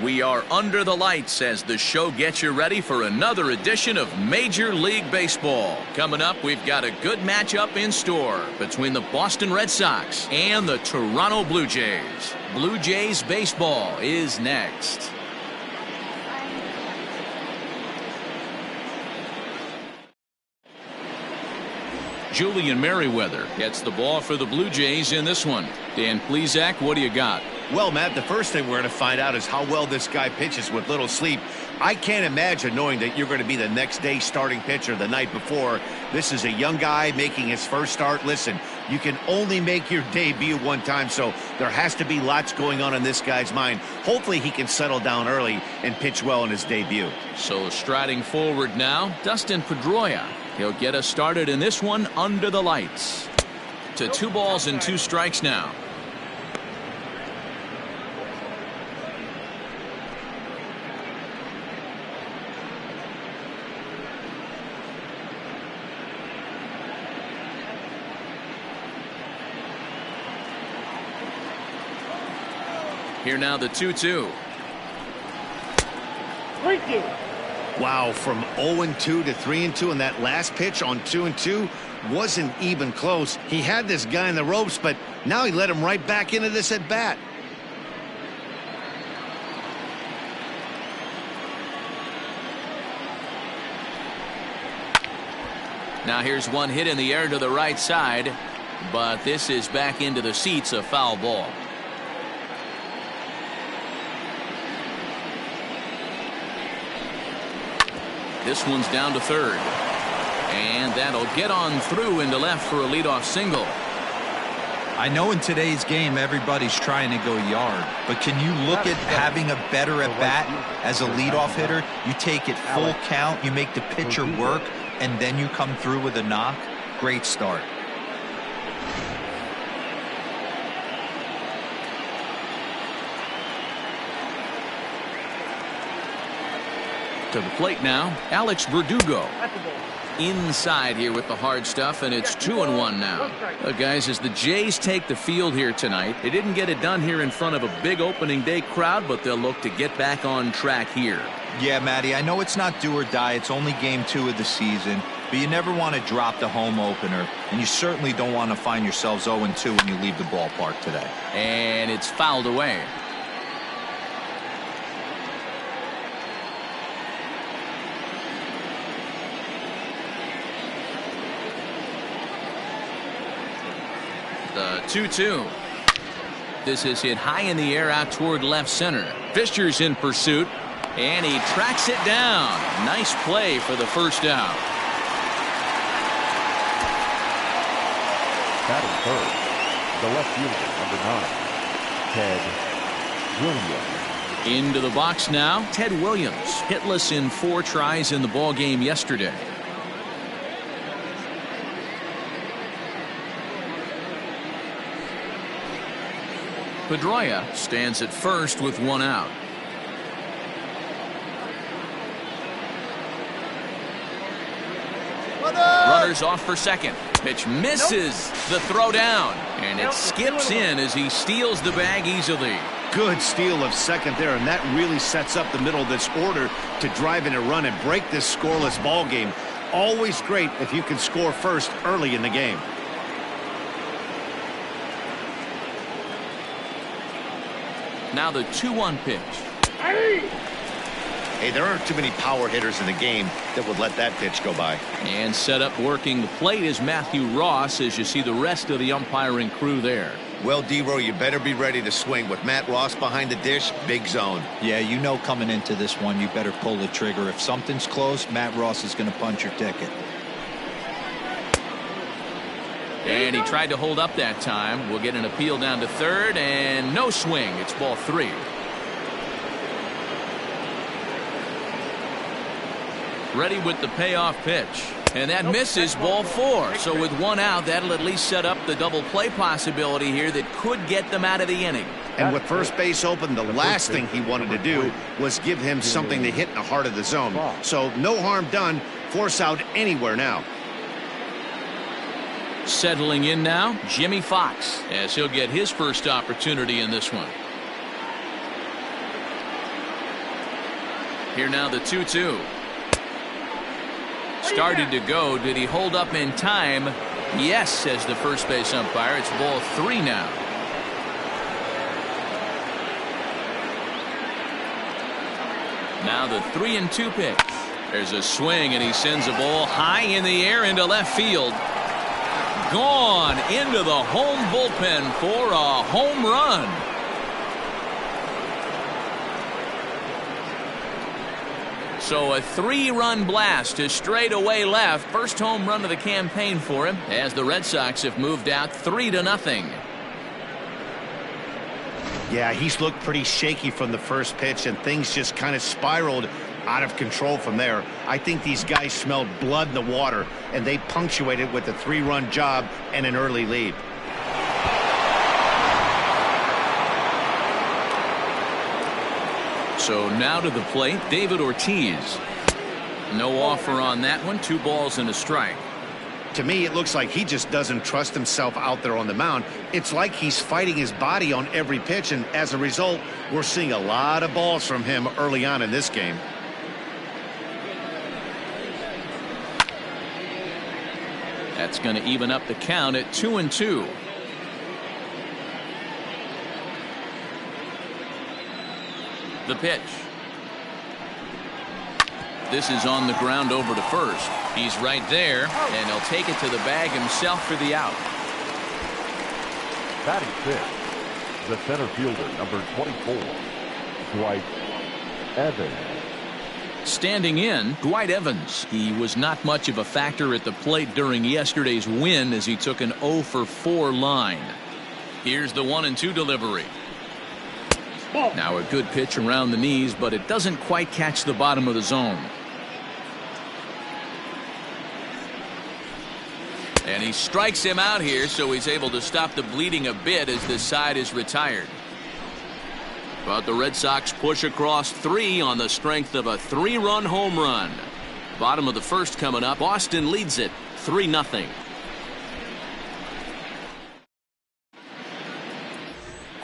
We are under the lights as the show gets you ready for another edition of Major League Baseball. Coming up, we've got a good matchup in store between the Boston Red Sox and the Toronto Blue Jays. Blue Jays baseball is next. Julian Merriweather gets the ball for the Blue Jays in this one. Dan Plesac, what do you got? Well, Matt, the first thing we're going to find out is how well this guy pitches with little sleep. I can't imagine knowing that you're going to be the next day starting pitcher the night before. This is a young guy making his first start. Listen, you can only make your debut one time, so there has to be lots going on in this guy's mind. Hopefully he can settle down early and pitch well in his debut. So striding forward now, Dustin Pedroia. He'll get us started in this one under the lights. To 2 balls and 2 strikes now. Here now the 2-2. Thank you. Wow, from 0-2 to 3-2, and that last pitch on 2-2 wasn't even close. He had this guy in the ropes, but now he let him right back into this at bat. Now here's one hit in the air to the right side, but this is back into the seats, a foul ball. This one's down to third. And that'll get on through into left for a leadoff single. I know in today's game everybody's trying to go yard, but can you look at having a better at bat as a leadoff hitter? You take it full count, you make the pitcher work, and then you come through with a knock. Great start. To the plate now, Alex Verdugo. Inside here with the hard stuff, and it's 2-1 now. Guys, as the Jays take the field here tonight, they didn't get it done here in front of a big opening day crowd, but they'll look to get back on track here. Yeah, Matty, I know it's not do or die. It's only game 2 of the season, but you never want to drop the home opener, and you certainly don't want to find yourselves 0-2 when you leave the ballpark today. And it's fouled away. The 2-2. This is hit high in the air out toward left center. Fisher's in pursuit, and he tracks it down. Nice play for the first out. Batting third, the left fielder, number 9, Ted Williams. Into the box now, Ted Williams, hitless in 4 tries in the ball game yesterday. Pedroia stands at first with 1 out. Runners off for second. Pitch misses the throw down, and it skips in as he steals the bag easily. Good steal of second there, and that really sets up the middle of this order to drive in a run and break this scoreless ball game. Always great if you can score first early in the game. Now the 2-1 pitch. Hey, there aren't too many power hitters in the game that would let that pitch go by. And set up working the plate is Matthew Ross, as you see the rest of the umpiring crew there. Well, D-Row, you better be ready to swing. With Matt Ross behind the dish, big zone. Yeah, you know coming into this one, you better pull the trigger. If something's close, Matt Ross is going to punch your ticket. And he tried to hold up that time. We'll get an appeal down to third, and no swing. It's ball 3. Ready with the payoff pitch. And that misses, ball 4. So with 1 out, that'll at least set up the double play possibility here that could get them out of the inning. And with first base open, the last thing he wanted to do was give him something to hit in the heart of the zone. So no harm done. Force out anywhere now. Settling in now, Jimmy Fox, as he'll get his first opportunity in this one. Here now the 2-2. Started to go. Did he hold up in time? Yes, says the first base umpire. It's ball 3 now. Now the 3-2 pitch. There's a swing, and he sends a ball high in the air into left field. Gone into the home bullpen for a home run. So a 3-run blast to straightaway left. First home run of the campaign for him, as the Red Sox have moved out 3-0. Yeah, he's looked pretty shaky from the first pitch, and things just kind of spiraled out of control from there. I think these guys smelled blood in the water, and they punctuated with a 3-run job and an early lead. So now to the plate, David Ortiz. No offer on that one. 2 balls and a strike. To me, it looks like he just doesn't trust himself out there on the mound. It's like he's fighting his body on every pitch, and as a result, we're seeing a lot of balls from him early on in this game. That's going to even up the count at 2-2. The pitch. This is on the ground over to first. He's right there, and he'll take it to the bag himself for the out. Batting fifth, the center fielder, number 24, Dwight Evans. Standing in, Dwight Evans. He was not much of a factor at the plate during yesterday's win, as he took an 0-for-4 line. Here's the 1-2 delivery. Now a good pitch around the knees, but it doesn't quite catch the bottom of the zone. And he strikes him out here, so he's able to stop the bleeding a bit as this side is retired. But the Red Sox push across 3 on the strength of a 3-run home run. Bottom of the first coming up. Boston leads it 3-0.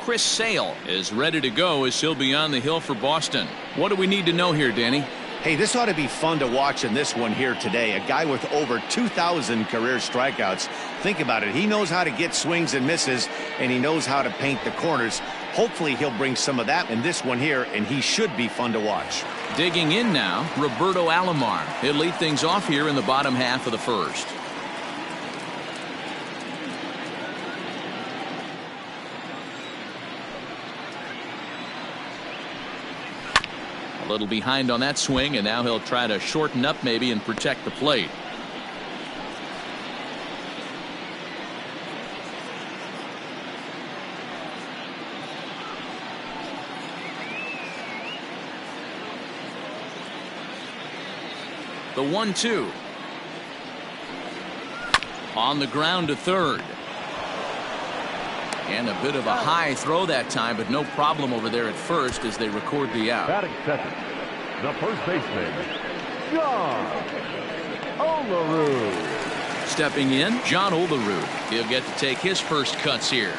Chris Sale is ready to go as he'll be on the hill for Boston. What do we need to know here, Danny? Hey, this ought to be fun to watch in this one here today. A guy with over 2,000 career strikeouts. Think about it. He knows how to get swings and misses, and he knows how to paint the corners. Hopefully he'll bring some of that in this one here, and he should be fun to watch. Digging in now, Roberto Alomar. He'll lead things off here in the bottom half of the first. A little behind on that swing, and now he'll try to shorten up maybe and protect the plate. The 1-2. On the ground to third. And a bit of a high throw that time, but no problem over there at first as they record the out. Batting second, the first baseman, John Olerud. Stepping in, John Olerud. He'll get to take his first cuts here.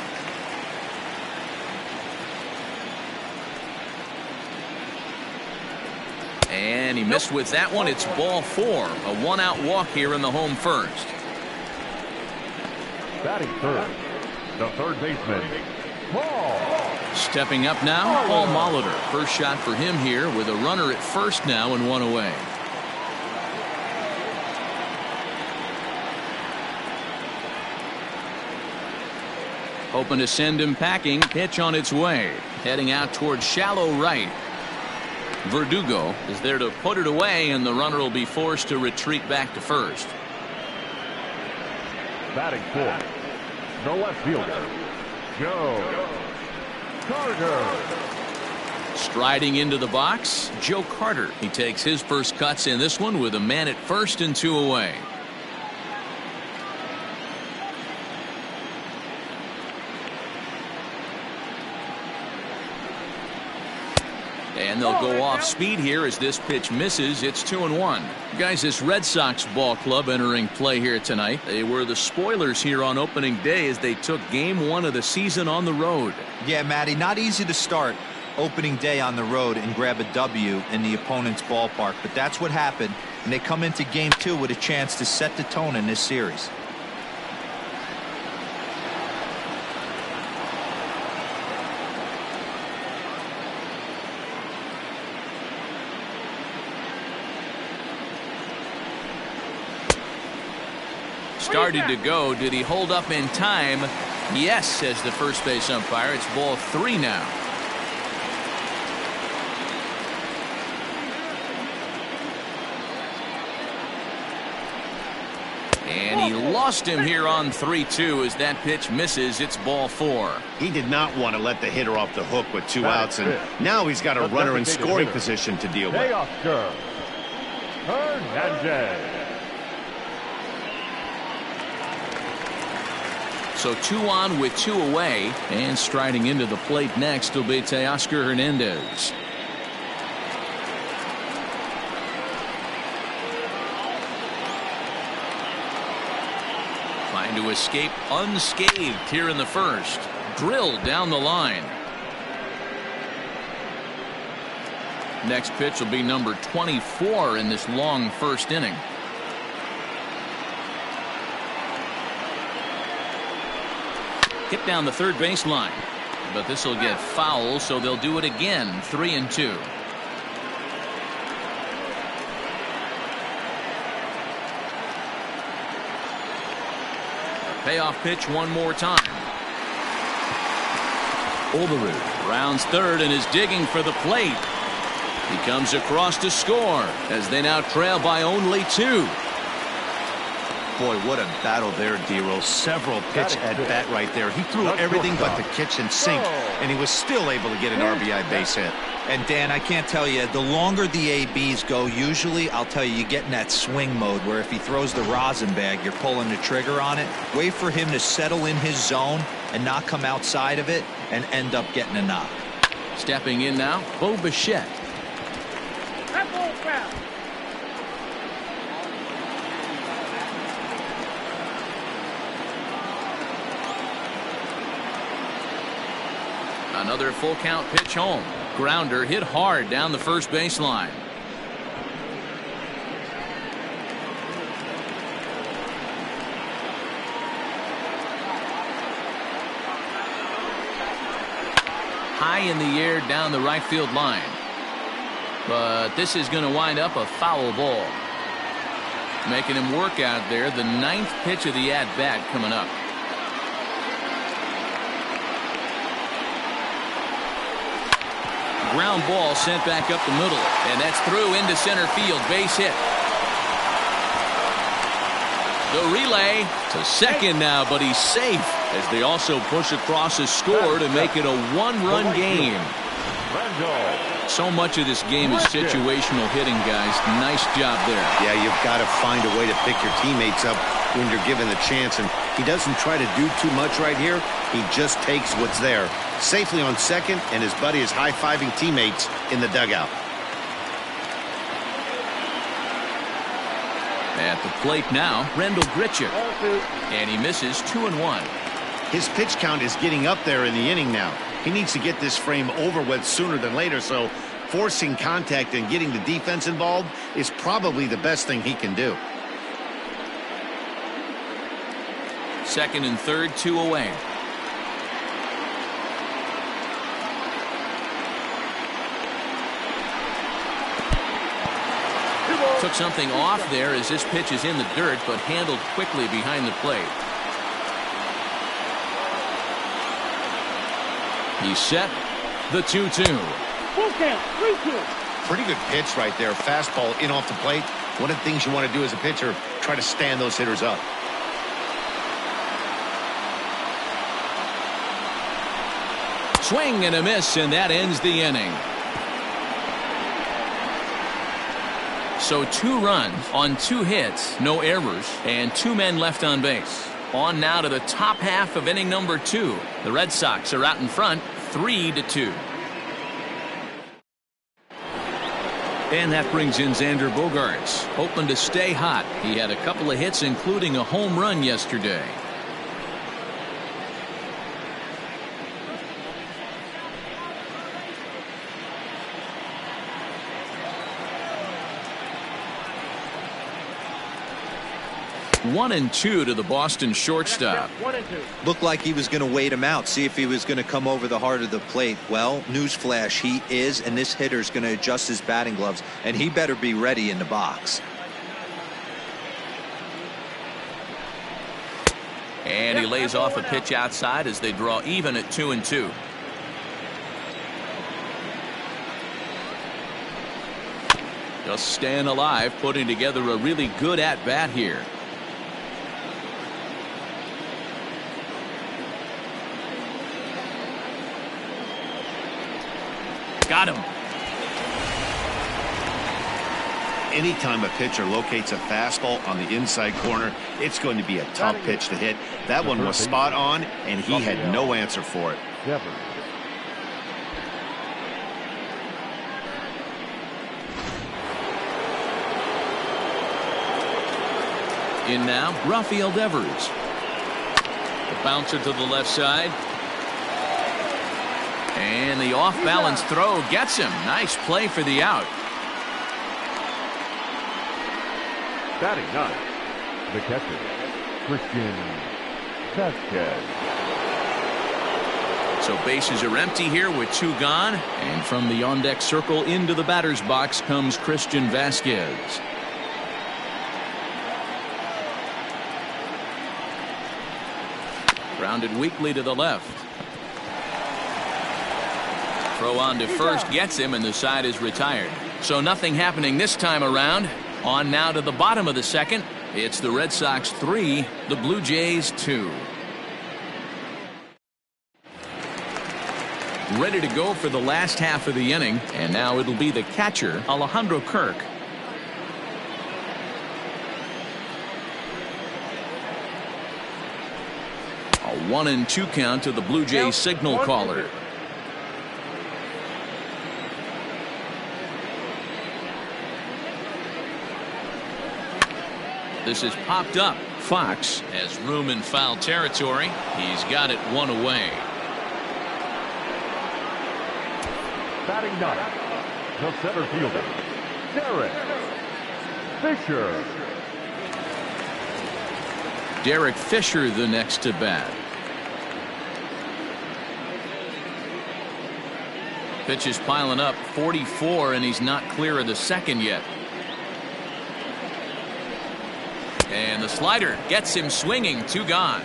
And he missed with that one. It's ball 4. A 1-out walk here in the home first. Batting third, the third baseman, Paul. Stepping up now, Paul Molitor. First shot for him here with a runner at first now and 1 away. Hoping to send him packing. Pitch on its way. Heading out towards shallow right. Verdugo is there to put it away, and the runner will be forced to retreat back to first. Batting fourth, the left fielder, Joe Carter. Striding into the box, Joe Carter. He takes his first cuts in this one with a man at first and 2 away. And they'll go off speed here as this pitch misses. It's 2-1. Guys, this Red Sox ball club entering play here tonight. They were the spoilers here on opening day as they took game 1 of the season on the road. Yeah, Matty, not easy to start. opening day on the road and grab a W in the opponent's ballpark. But that's what happened, and they come into game 2 with a chance to set the tone in this series. Started to go. Did he hold up in time? Yes, says the first base umpire. It's ball 3 now. And he lost him here on 3-2 as that pitch misses. It's ball 4. He did not want to let the hitter off the hook with 2 outs, and now he's got a runner in scoring position to deal with. So 2 on with 2 away, and striding into the plate next will be Teoscar Hernandez. Trying to escape unscathed here in the first. Drilled down the line. Next pitch will be number 24 in this long first inning. Hit down the third baseline, but this will get foul, so they'll do it again. 3-2. Payoff pitch one more time. Overroot rounds third and is digging for the plate. He comes across to score as they now trail by only 2. Boy, what a battle there, D-Roll. Several pitch at bat right there. He threw everything but the kitchen sink, and he was still able to get an RBI base hit. And Dan, I can't tell you, the longer the ABs go, usually, I'll tell you get in that swing mode where if he throws the rosin bag, you're pulling the trigger on it. Wait for him to settle in his zone and not come outside of it and end up getting a knock. Stepping in now, Bo Bichette. Another full count pitch home. Grounder hit hard down the first baseline. High in the air down the right field line. But this is going to wind up a foul ball. Making him work out there. The 9th pitch of the at-bat coming up. Ground ball sent back up the middle, and that's through into center field. Base hit. The relay to second now, but he's safe as they also push across a score to make it a 1-run game. So much of this game is situational hitting, guys. Nice job there. Yeah, you've got to find a way to pick your teammates up when you're given the chance, and he doesn't try to do too much right here. He just takes what's there. Safely on second, and his buddy is high-fiving teammates in the dugout. At the plate now, Rendell Grichuk. And he misses 2-1. His pitch count is getting up there in the inning now. He needs to get this frame over with sooner than later, so forcing contact and getting the defense involved is probably the best thing he can do. Second and third, 2 away. Took something off there as this pitch is in the dirt, but handled quickly behind the plate. He's set. The 2-2. Full count, 3-2. Pretty good pitch right there. Fastball in off the plate. One of the things you want to do as a pitcher, try to stand those hitters up. Swing and a miss, and that ends the inning. So 2 runs on 2 hits, no errors, and 2 men left on base. On now to the top half of inning number 2. The Red Sox are out in front, 3-2. And that brings in Xander Bogaerts, hoping to stay hot. He had a couple of hits, including a home run yesterday. 1-2 to the Boston shortstop. 1-2. Looked like he was going to wait him out, see if he was going to come over the heart of the plate. Well, newsflash, he is, and this hitter's going to adjust his batting gloves, and he better be ready in the box. And he lays off a pitch outside as they draw even at 2-2. Just staying alive, putting together a really good at-bat here. Got him. Anytime a pitcher locates a fastball on the inside corner, it's going to be a tough pitch to hit. That one was spot on, and he had no answer for it. In now, Rafael Devers. The bouncer to the left side. And the off-balance throw gets him. Nice play for the out. Batting ninth, the catcher, Christian Vasquez. So bases are empty here with 2 gone. And from the on-deck circle into the batter's box comes Christian Vasquez. Grounded weakly to the left. Throw on to first gets him, and the side is retired. So nothing happening this time around. On now to the bottom of the second. It's the Red Sox 3, the Blue Jays 2. Ready to go for the last half of the inning, and now it'll be the catcher, Alejandro Kirk. A 1-2 count to the Blue Jays signal caller. This is popped up. Fox has room in foul territory. He's got it 1 away. Batting ninth, the center fielder, Derek Fisher. Derek Fisher the next to bat. Pitch is piling up, 44, and he's not clear of the second yet. And the slider gets him swinging. 2 gone.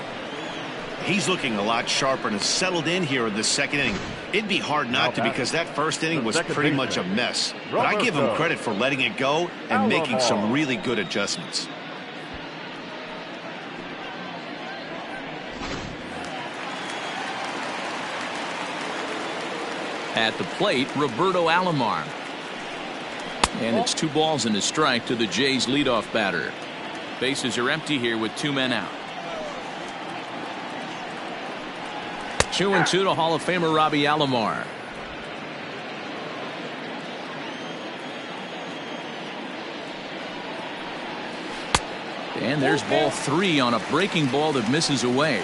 He's looking a lot sharper and has settled in here in the second inning. It'd be hard not to, because that first inning was pretty much a mess. But I give him credit for letting it go and making some really good adjustments. At the plate, Roberto Alomar. And it's 2 balls and a strike to the Jays leadoff batter. Bases are empty here with 2 men out. 2-2 to Hall of Famer Robbie Alomar. And there's ball 3 on a breaking ball that misses away.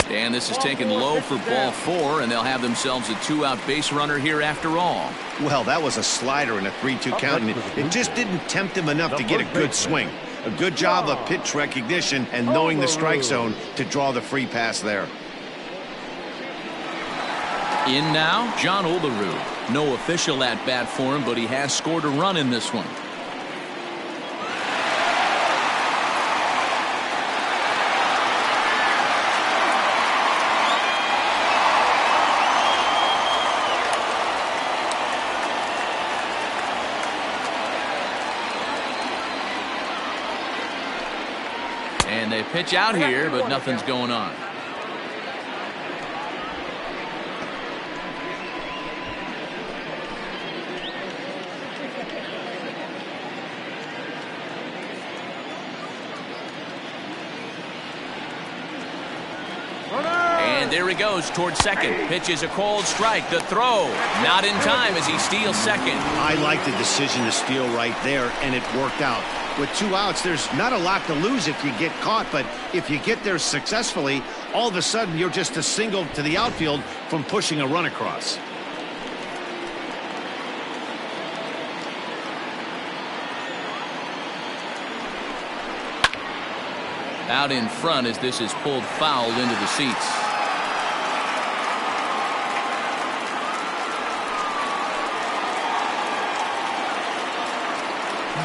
And this is taken low for ball 4, and they'll have themselves a 2-out base runner here after all. Well, that was a slider in a 3-2 count, and it just didn't tempt him enough to get a good swing. A good job of pitch recognition and knowing the strike zone to draw the free pass there. In now, John Olerud. No official at bat for him, but he has scored a run in this one. And they pitch out here, but nothing's going on. And there he goes towards second. Pitch is a cold strike. The throw not in time as he steals second. I like the decision to steal right there, and it worked out. With 2 outs, there's not a lot to lose if you get caught, but if you get there successfully, all of a sudden you're just a single to the outfield from pushing a run across. Out in front as this is pulled foul into the seats.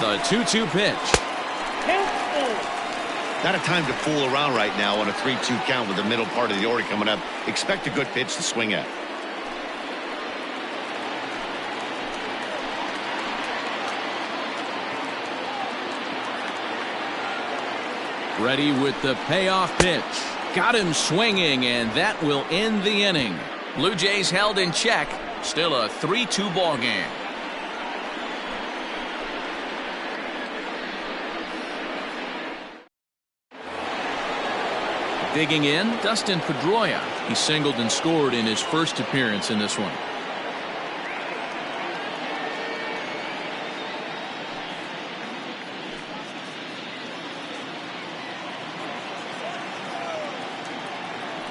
The 2-2 pitch. Not a time to fool around right now on a 3-2 count with the middle part of the order coming up. Expect a good pitch to swing at. Ready with the payoff pitch. Got him swinging, and that will end the inning. Blue Jays held in check. Still a 3-2 ball game. Digging in, Dustin Pedroia. He singled and scored in his first appearance in this one.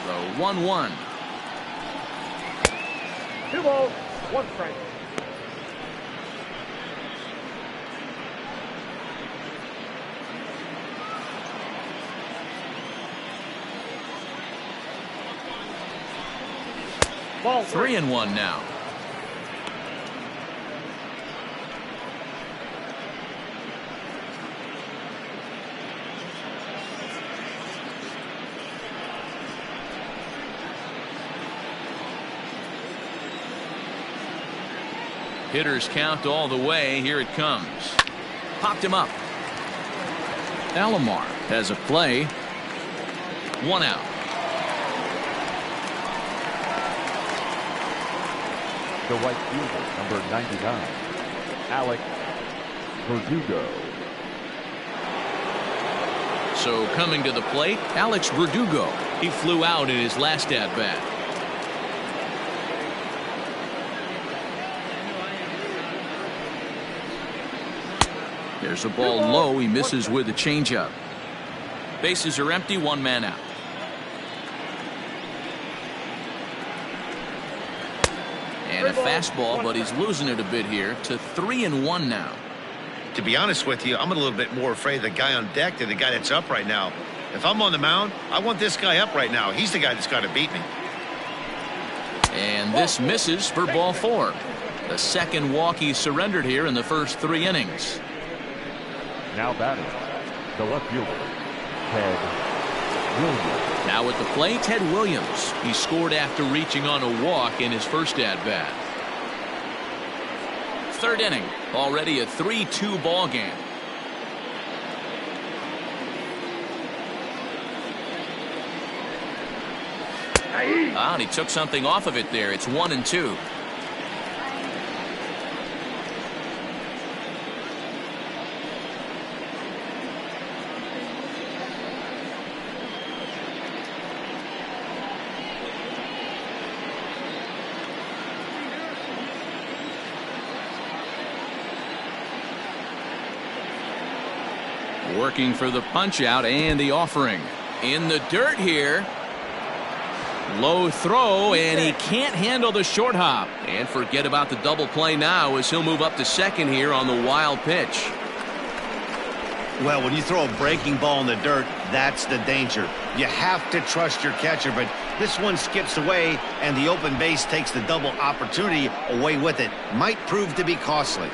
The 1-1. 2 balls, 1 strike. Ball 3-1 now. Hitters count all the way. Here it comes. Popped him up. Alomar has a play. 1 out. The right fielder, number 99, Alex Verdugo. So coming to the plate, Alex Verdugo. He flew out in his last at-bat. There's a ball low. He misses with a changeup. Bases are empty. 1 man out. And a fastball, but he's losing it a bit here to 3-1 now. To be honest with you, I'm a little bit more afraid of the guy on deck than the guy that's up right now. If I'm on the mound, I want this guy up right now. He's the guy that's got to beat me. And this misses for ball 4. The second walk he surrendered here in the first 3 innings. Now batting, the left fielder, Ted Williams. Now at the plate, Ted Williams. He scored after reaching on a walk in his first at-bat. 3rd inning, already a 3-2 ball game. And he took something off of it there. It's 1-2. Working for the punch out and the offering. In the dirt here. Low throw, and he can't handle the short hop. And forget about the double play now as he'll move up to second here on the wild pitch. Well, when you throw a breaking ball in the dirt, that's the danger. You have to trust your catcher, but this one skips away, and the open base takes the double opportunity away with it. Might prove to be costly.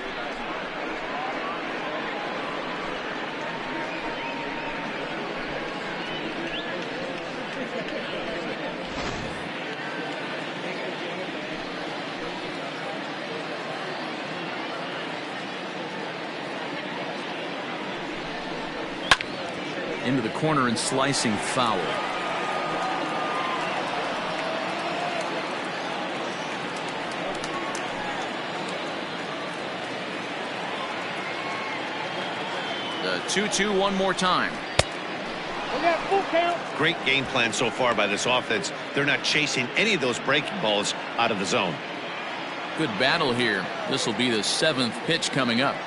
Into the corner and slicing foul. The 2-2 one more time. Full count. Great game plan so far by this offense. They're not chasing any of those breaking balls out of the zone. Good battle here. This will be the 7th pitch coming up.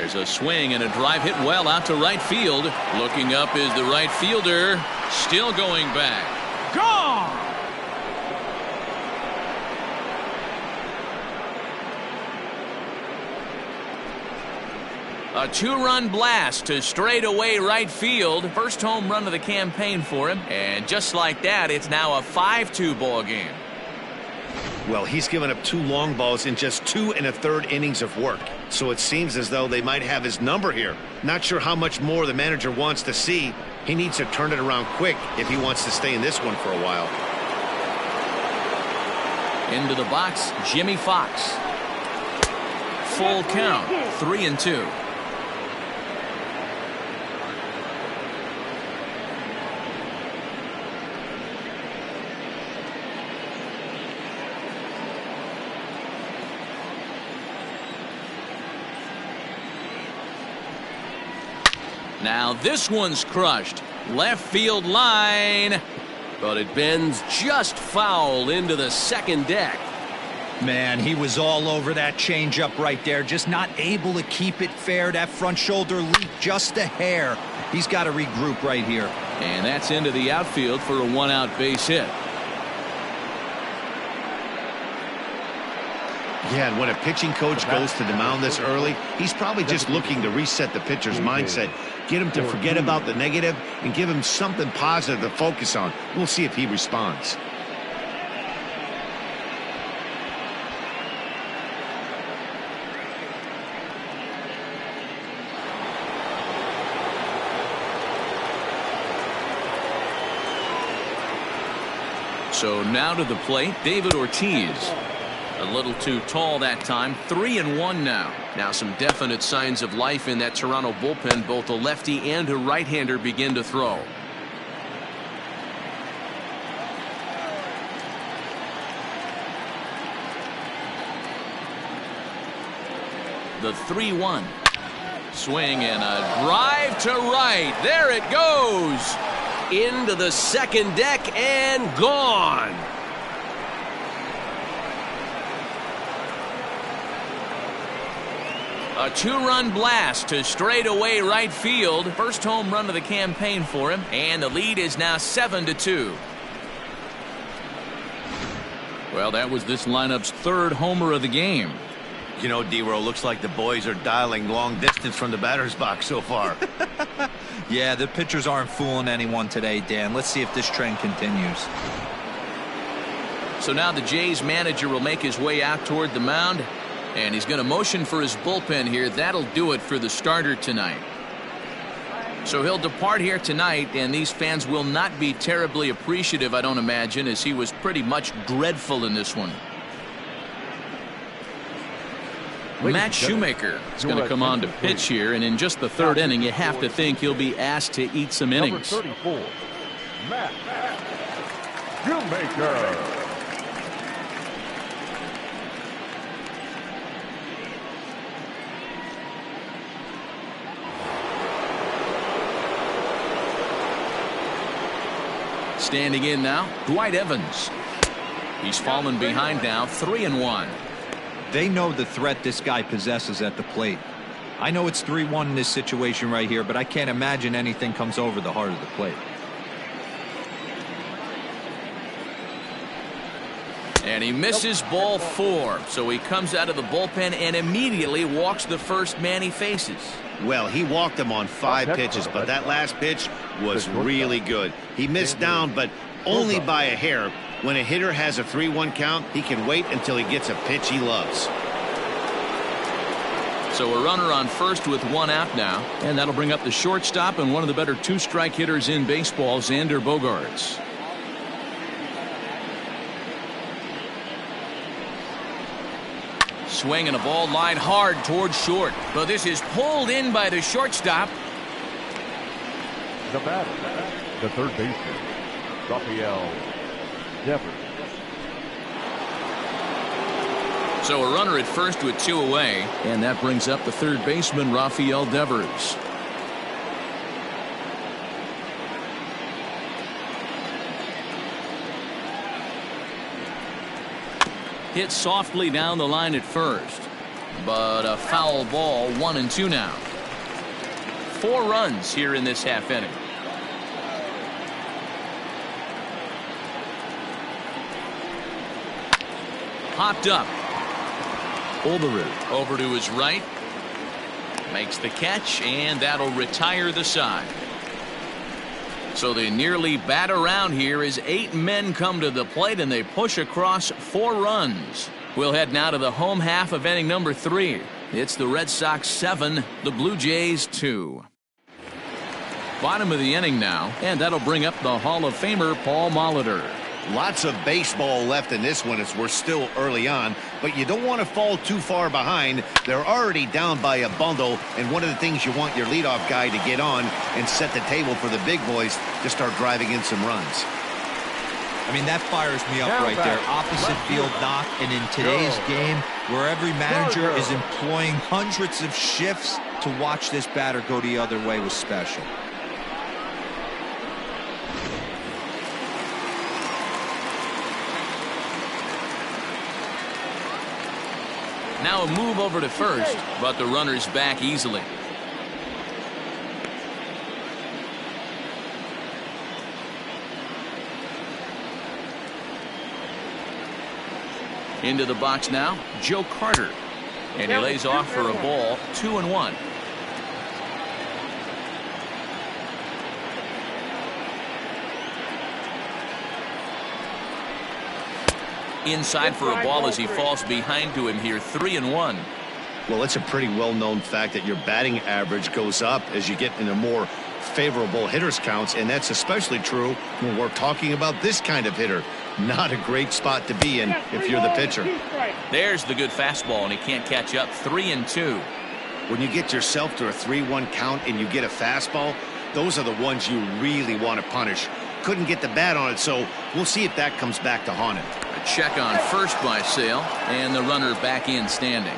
There's a swing and a drive hit well out to right field. Looking up is the right fielder. Still going back. Gone! A two-run blast to straightaway right field. First home run of the campaign for him. And just like that, it's now a 5-2 ball game. Well, he's given up 2 long balls in just 2 1/3 innings of work. So it seems as though they might have his number here. Not sure how much more the manager wants to see. He needs to turn it around quick if he wants to stay in this one for a while. Into the box, Jimmy Fox. Full count, 3-2. Now this one's crushed. Left field line. But it bends just foul into the second deck. Man, he was all over that changeup right there. Just not able to keep it fair. That front shoulder leap just a hair. He's got to regroup right here. And that's into the outfield for a 1-out base hit. Yeah, and when a pitching coach goes to the mound this early, he's probably just looking to reset the pitcher's mindset, get him to forget about the negative, and give him something positive to focus on. We'll see if he responds. So now to the plate, David Ortiz. A little too tall that time. 3-1 now. Now some definite signs of life in that Toronto bullpen. Both a lefty and a right-hander begin to throw. The 3-1. Swing and a drive to right. There it goes. Into the second deck and gone. A 2-run blast to straightaway right field. First home run of the campaign for him. And the lead is now 7-2. Well, that was this lineup's 3rd homer of the game. You know, D-Row, looks like the boys are dialing long distance from the batter's box so far. Yeah, the pitchers aren't fooling anyone today, Dan. Let's see if this trend continues. So now the Jays manager will make his way out toward the mound. And he's going to motion for his bullpen here. That'll do it for the starter tonight. So he'll depart here tonight, and these fans will not be terribly appreciative, I don't imagine, as he was pretty much dreadful in this one. Matt Shoemaker is going to come on to pitch here, and in just the 3rd inning, you have to think he'll be asked to eat some innings. Number 34, Matt Shoemaker. Standing in now, Dwight Evans. He's fallen behind now, 3-1. They know the threat this guy possesses at the plate. I know it's 3-1 in this situation right here, but I can't imagine anything comes over the heart of the plate. And he misses ball 4. So he comes out of the bullpen and immediately walks the first man he faces. Well, he walked him on 5 pitches, but that last pitch was really good. He missed down, but only by a hair. When a hitter has a 3-1 count, he can wait until he gets a pitch he loves. So a runner on first with 1 out now, and that'll bring up the shortstop and one of the better 2-strike hitters in baseball, Xander Bogaerts. Swing and a ball line hard towards short, but this is pulled in by the shortstop. The batter, the 3rd baseman, Rafael Devers. So a runner at first with 2 away, and that brings up the 3rd baseman, Rafael Devers. Hit softly down the line at first. but a foul ball. 1-2 now. 4 runs here in this half inning. Popped up. Over to his right. Makes the catch, and that'll retire the side. So they nearly bat around here as 8 men come to the plate, and they push across 4 runs. We'll head now to the home half of inning number 3. It's the Red Sox 7, the Blue Jays 2. Bottom of the inning now, and that'll bring up the Hall of Famer Paul Molitor. Lots of baseball left in this one as we're still early on, but you don't want to fall too far behind. They're already down by a bundle, and one of the things you want your leadoff guy to get on and set the table for the big boys to start driving in some runs. I mean, that fires me up right there. Opposite field knock, and in today's game, where every manager is employing hundreds of shifts, to watch this batter go the other way was special. Now a move over to first, but the runner's back easily. Into the box now, Joe Carter. And he lays off for a ball. 2-1. Inside for a ball as he falls behind to him here. 3-1. Well, it's a pretty well-known fact that your batting average goes up as you get into more favorable hitters counts, and that's especially true when we're talking about this kind of hitter. Not a great spot to be in if you're the pitcher. There's the good fastball, and he can't catch up. 3-2. When you get yourself to a 3-1 count and you get a fastball, those are the ones you really want to punish. Couldn't get the bat on it, so we'll see if that comes back to haunt him. A check on first by Sale, and the runner back in standing.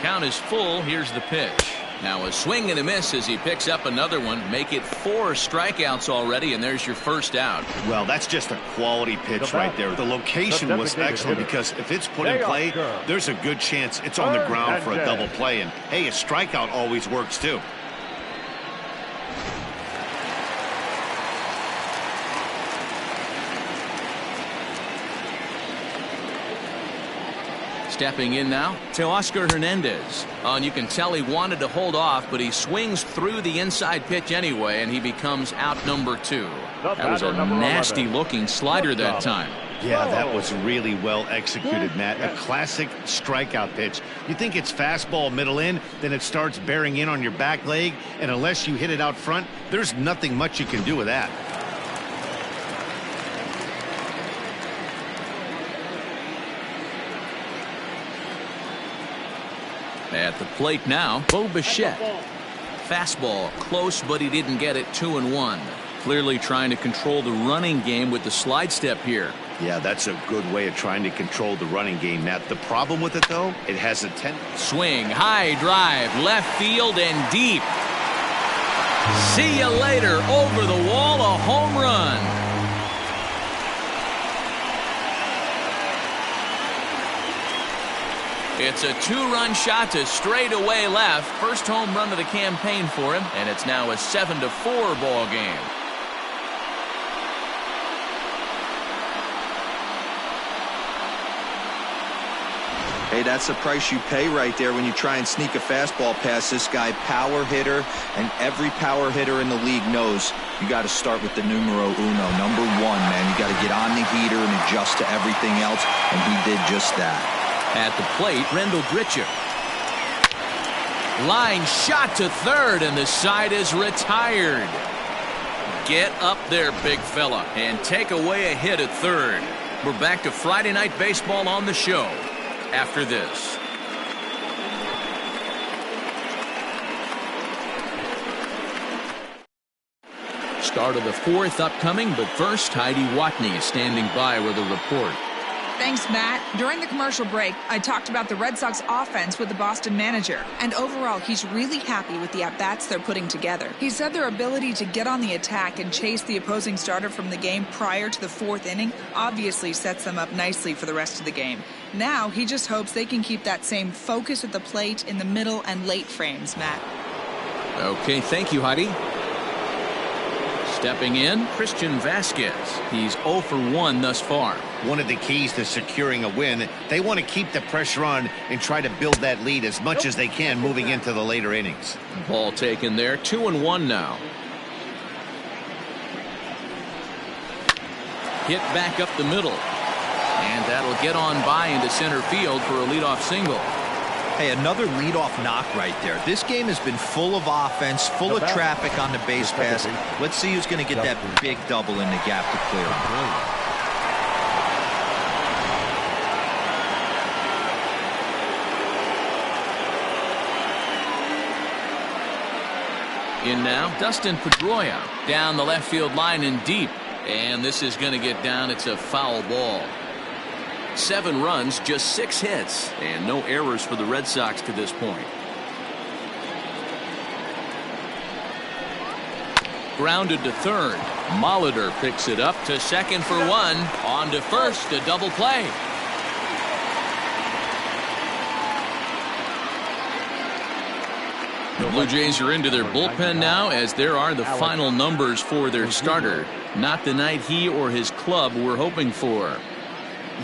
Count is full. Here's the pitch. Now a swing and a miss as he picks up another one. Make it 4 strikeouts already, and there's your first out. Well, that's just a quality pitch right there. The location was excellent because if it's put in play, there's a good chance it's on the ground for a double play. And, hey, a strikeout always works, too. Stepping in now to Oscar Hernandez. And you can tell he wanted to hold off, but he swings through the inside pitch anyway, and he becomes out number 2. That was a nasty looking slider that time. Yeah, that was really well executed, Matt. A classic strikeout pitch. You think it's fastball middle in, then it starts bearing in on your back leg, and unless you hit it out front, there's nothing much you can do with that. At the plate now, Bo Bichette. Fastball close, but he didn't get it. 2-1. Clearly trying to control the running game with the slide step here. Yeah, that's a good way of trying to control the running game, Matt. The problem with it, though, it has a swing, high drive, left field and deep. See you later. Over the wall, a home run. It's a 2-run shot to straightaway left. First home run of the campaign for him, and it's now a 7-4 ball game. Hey, that's the price you pay right there when you try and sneak a fastball past this guy. Power hitter, and every power hitter in the league knows you got to start with the numero uno, number 1, man. You got to get on the heater and adjust to everything else, and he did just that. At the plate, Rendell Gritcher. Line shot to third, and the side is retired. Get up there, big fella, and take away a hit at third. We're back to Friday Night Baseball on the show after this. Start of the 4th upcoming, but first, Heidi Watney standing by with a report. Thanks, Matt. During the commercial break, I talked about the Red Sox offense with the Boston manager, and overall, he's really happy with the at-bats they're putting together. He said their ability to get on the attack and chase the opposing starter from the game prior to the fourth inning obviously sets them up nicely for the rest of the game. Now, he just hopes they can keep that same focus at the plate in the middle and late frames, Matt. Okay, thank you, Heidi. Stepping in, Christian Vasquez. He's 0 for 1 thus far. One of the keys to securing a win, they want to keep the pressure on and try to build that lead as much as they can moving into the later innings. Ball taken there, 2-1 now. Hit back up the middle. And that'll get on by into center field for a leadoff single. Hey, another leadoff knock right there. This game has been full of offense, full of traffic on the base pass. Let's see who's going to get that big double in the gap to clear him. In now, Dustin Pedroia down the left field line and deep. And this is going to get down. It's a foul ball. 7 runs, just 6 hits, and no errors for the Red Sox to this point. Grounded to third. Molitor picks it up to second for 1. On to first, a double play. The Blue Jays are into their bullpen now, as there are the final numbers for their starter. Not the night he or his club were hoping for.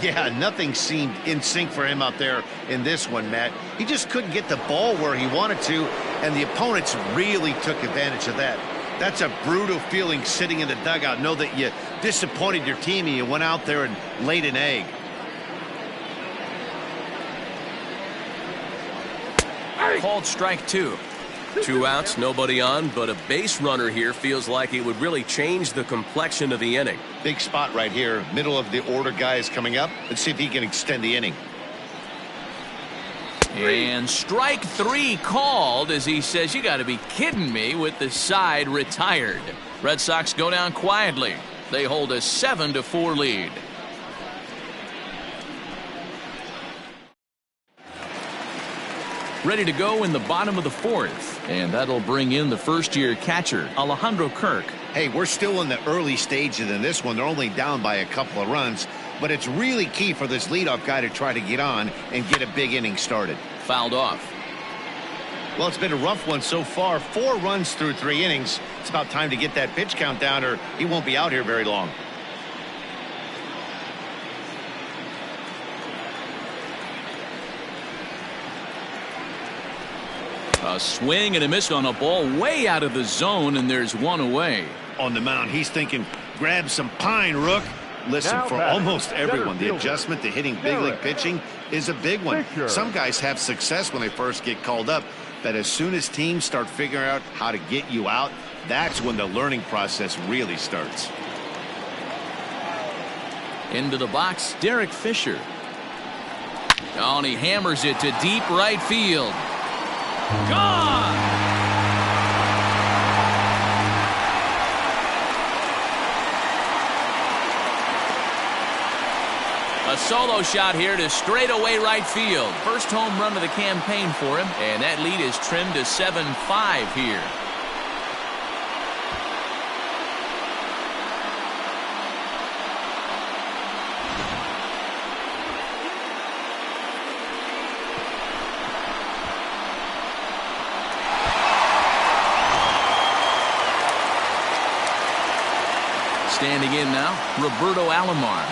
Yeah, nothing seemed in sync for him out there in this one, Matt. He just couldn't get the ball where he wanted to, and the opponents really took advantage of that. That's a brutal feeling sitting in the dugout. Know that you disappointed your team and you went out there and laid an egg. Called strike 2. 2 outs, nobody on, but a base runner here feels like it would really change the complexion of the inning. Big spot right here. Middle of the order guy is coming up. Let's see if he can extend the inning. And strike 3 called as he says, you got to be kidding me, with the side retired. Red Sox go down quietly. They hold a 7-4 lead. Ready to go in the bottom of the 4th, and that'll bring in the first-year catcher, Alejandro Kirk. Hey, we're still in the early stages in this one. They're only down by a couple of runs, but it's really key for this leadoff guy to try to get on and get a big inning started. Fouled off. Well, it's been a rough one so far. 4 runs through 3 innings. It's about time to get that pitch count down, or he won't be out here very long. A swing and a miss on a ball way out of the zone, and there's 1 away. On the mound, he's thinking, grab some pine, Rook. Listen, for almost everyone, the adjustment to hitting big league pitching is a big one. Some guys have success when they first get called up, but as soon as teams start figuring out how to get you out, that's when the learning process really starts. Into the box, Derek Fisher. Oh, and he hammers it to deep right field. Gone! A solo shot here to straightaway right field. First home run of the campaign for him, and that lead is trimmed to 7-5 here. Standing in now, Roberto Alomar.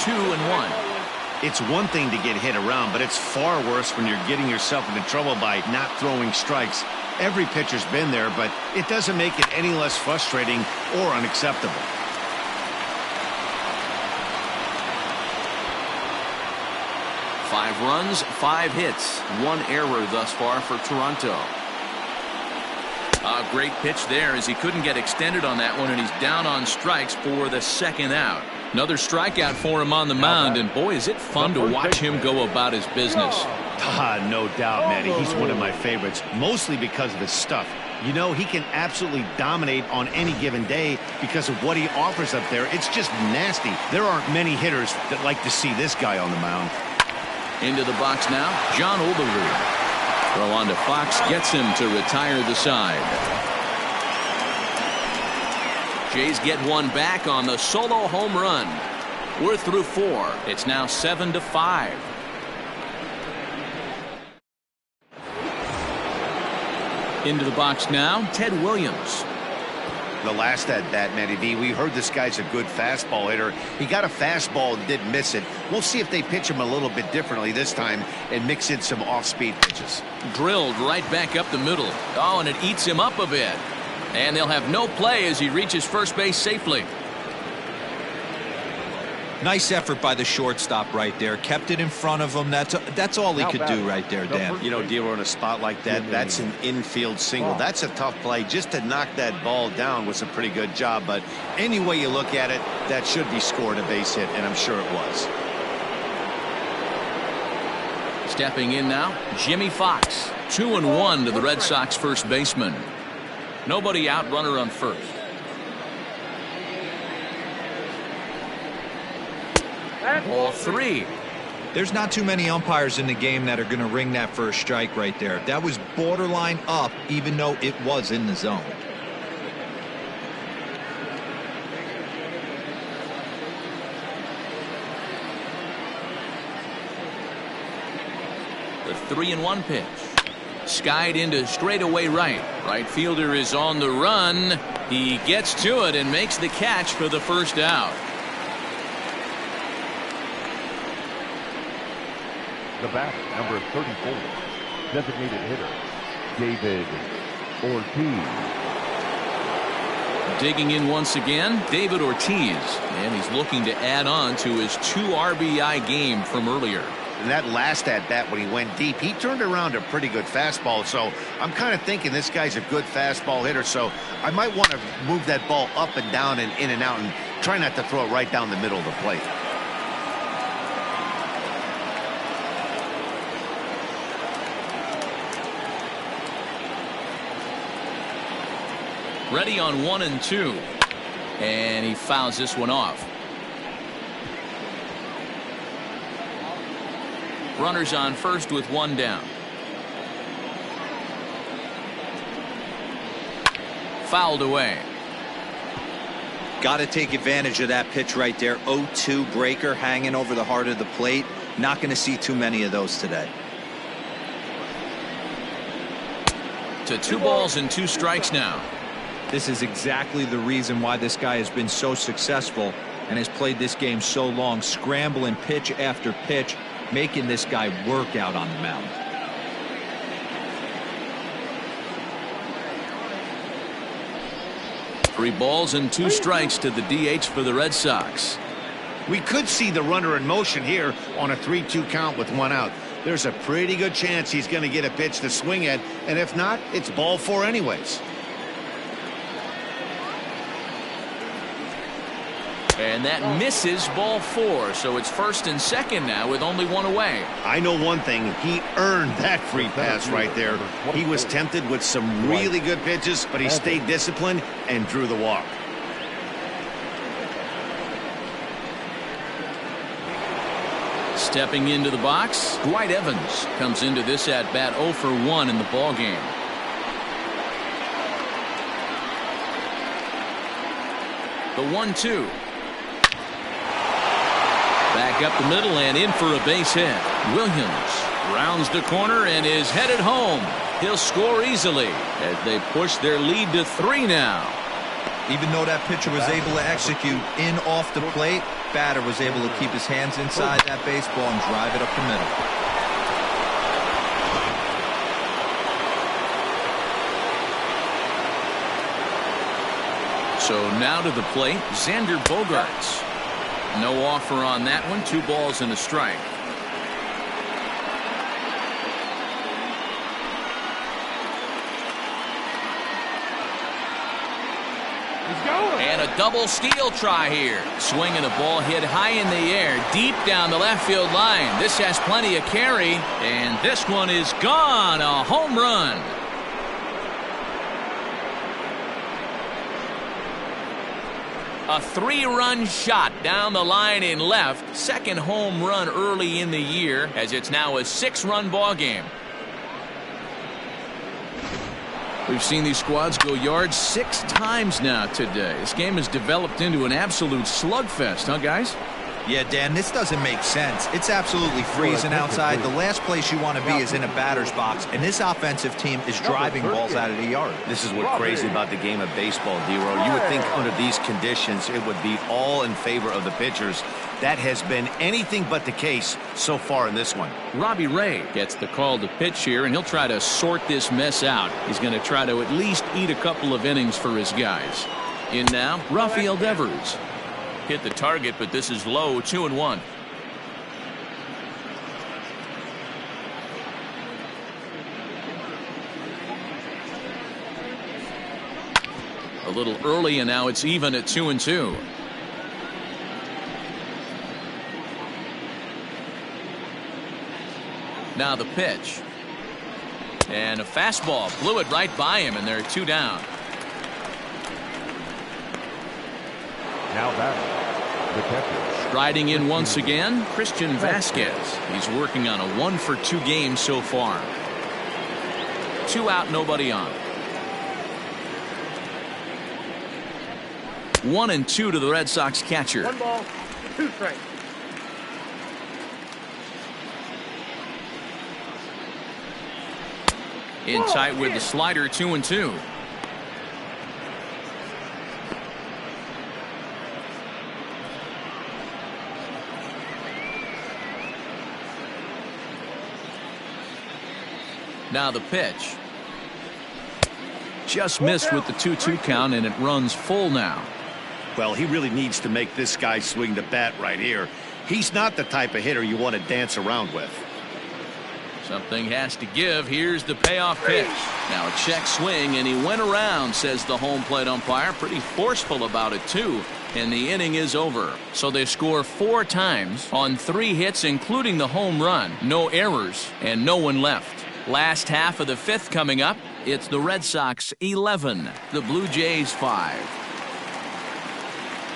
2-1. It's one thing to get hit around, but it's far worse when you're getting yourself into trouble by not throwing strikes. Every pitcher's been there, but it doesn't make it any less frustrating or unacceptable. Five runs, 5 hits, 1 error thus far for Toronto. A great pitch there as he couldn't get extended on that one, and he's down on strikes for the 2nd out. Another strikeout for him on the mound, and boy, is it fun to watch him go about his business. No doubt, Manny. He's one of my favorites, mostly because of his stuff. You know, he can absolutely dominate on any given day because of what he offers up there. It's just nasty. There aren't many hitters that like to see this guy on the mound. Into the box now, John Olerud. Throw on to Fox, gets him to retire the side. Jays get one back on the solo home run. We're through 4. It's now 7-5. Into the box now, Ted Williams. The last at bat, Matty V, we heard this guy's a good fastball hitter. He got a fastball and didn't miss it. We'll see if they pitch him a little bit differently this time and mix in some off-speed pitches. Drilled right back up the middle. Oh, and it eats him up a bit. And they'll have no play as he reaches first base safely. Nice effort by the shortstop right there. Kept it in front of him. That's all he could do right there, Dan. You know, dealer in a spot like that, that's an infield single. That's a tough play. Just to knock that ball down was a pretty good job. But any way you look at it, that should be scored a base hit, and I'm sure it was. Stepping in now, Jimmy Fox. 2-1 to the Red Sox first baseman. Nobody out, runner on first. Ball 3. There's not too many umpires in the game that are going to ring that first strike right there. That was borderline up, even though it was in the zone. The 3-1 pitch. Skied into straightaway right. Right fielder is on the run. He gets to it and makes the catch for the first out. The batter, number 34, designated hitter, David Ortiz. Digging in once again, David Ortiz. And he's looking to add on to his 2 RBI game from earlier. And that last at bat when he went deep, he turned around a pretty good fastball. So I'm kind of thinking this guy's a good fastball hitter. So I might want to move that ball up and down and in and out and try not to throw it right down the middle of the plate. Ready on 1 and 2. And he fouls this one off. Runners on first with 1 down. Fouled away. Got to take advantage of that pitch right there. 0-2 breaker hanging over the heart of the plate. Not going to see too many of those today. To 2 balls and 2 strikes now. This is exactly the reason why this guy has been so successful and has played this game so long, scrambling pitch after pitch, making this guy work out on the mound. Three balls and 2 strikes to the DH for the Red Sox. We could see the runner in motion here on a 3-2 count with 1 out. There's a pretty good chance he's going to get a pitch to swing at, and if not, it's ball 4 anyways. And that misses ball 4, so it's first and second now with only 1 away. I know one thing, he earned that free pass right there. He was tempted with some really good pitches, but he stayed disciplined and drew the walk. Stepping into the box, Dwight Evans comes into this at bat 0 for 1 in the ball game. The 1-2. Back up the middle and in for a base hit. Williams rounds the corner and is headed home. He'll score easily as they push their lead to 3 now. Even though that pitcher was able to execute in off the plate, batter was able to keep his hands inside that baseball and drive it up the middle. So now to the plate, Xander Bogaerts. No offer on that one. 2 balls and a strike. And a double steal try here. Swinging a ball hit high in the air, deep down the left field line. This has plenty of carry, and this one is gone. A home run. A 3-run shot down the line in left. Second home run early in the year, as it's now a 6-run ball game. We've seen these squads go yards 6 times now today. This game has developed into an absolute slugfest, huh, guys? Yeah, Dan, this doesn't make sense. It's absolutely freezing outside. The last place you want to be is in a batter's box, and this offensive team is driving balls out of the yard. This is what's crazy about the game of baseball, D-Row. You would think under these conditions it would be all in favor of the pitchers. That has been anything but the case so far in this one. Robbie Ray gets the call to pitch here, and he'll try to sort this mess out. He's going to try to at least eat a couple of innings for his guys. In now, Rafael Devers. Hit the target, but this is low, 2-1. A little early, and now it's even at 2-2. Now the pitch. And a fastball blew it right by him, and they're 2 down. Now that the catcher. Striding in once again, Christian Vasquez. He's working on a 1-for-2 game so far. 2 out, nobody on. 1-2 to the Red Sox catcher. 1 ball, 2 strikes. In tight with the slider, 2-2. Now the pitch. Just missed with the 2-2 count, and it runs full now. Well, he really needs to make this guy swing the bat right here. He's not the type of hitter you want to dance around with. Something has to give. Here's the payoff pitch. Now a check swing, and he went around, says the home plate umpire. Pretty forceful about it, too. And the inning is over. So they score 4 times on 3 hits, including the home run. No errors, and no one left. Last half of the 5th coming up. It's the Red Sox 11, the Blue Jays 5.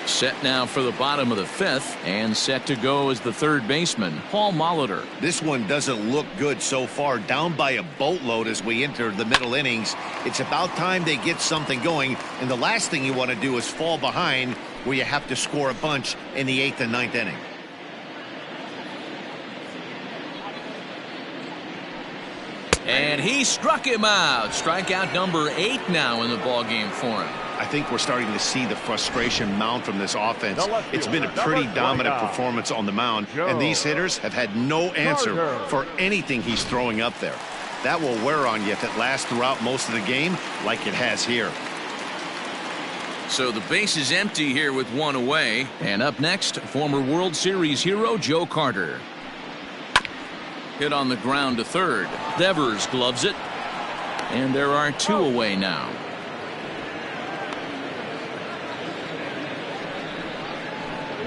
Set now for the bottom of the 5th, and set to go as the third baseman, Paul Molitor. This one doesn't look good so far. Down by a boatload as we enter the middle innings. It's about time they get something going, and the last thing you want to do is fall behind where you have to score a bunch in the 8th and 9th inning. And he struck him out. Strikeout number 8 now in the ballgame for him. I think we're starting to see the frustration mount from this offense. It's been a pretty dominant performance on the mound, and these hitters have had no answer for anything he's throwing up there. That will wear on you if it lasts throughout most of the game like it has here. So the base is empty here with 1 away. And up next, former World Series hero Joe Carter. Hit on the ground to third. Devers gloves it. And there are 2 away now.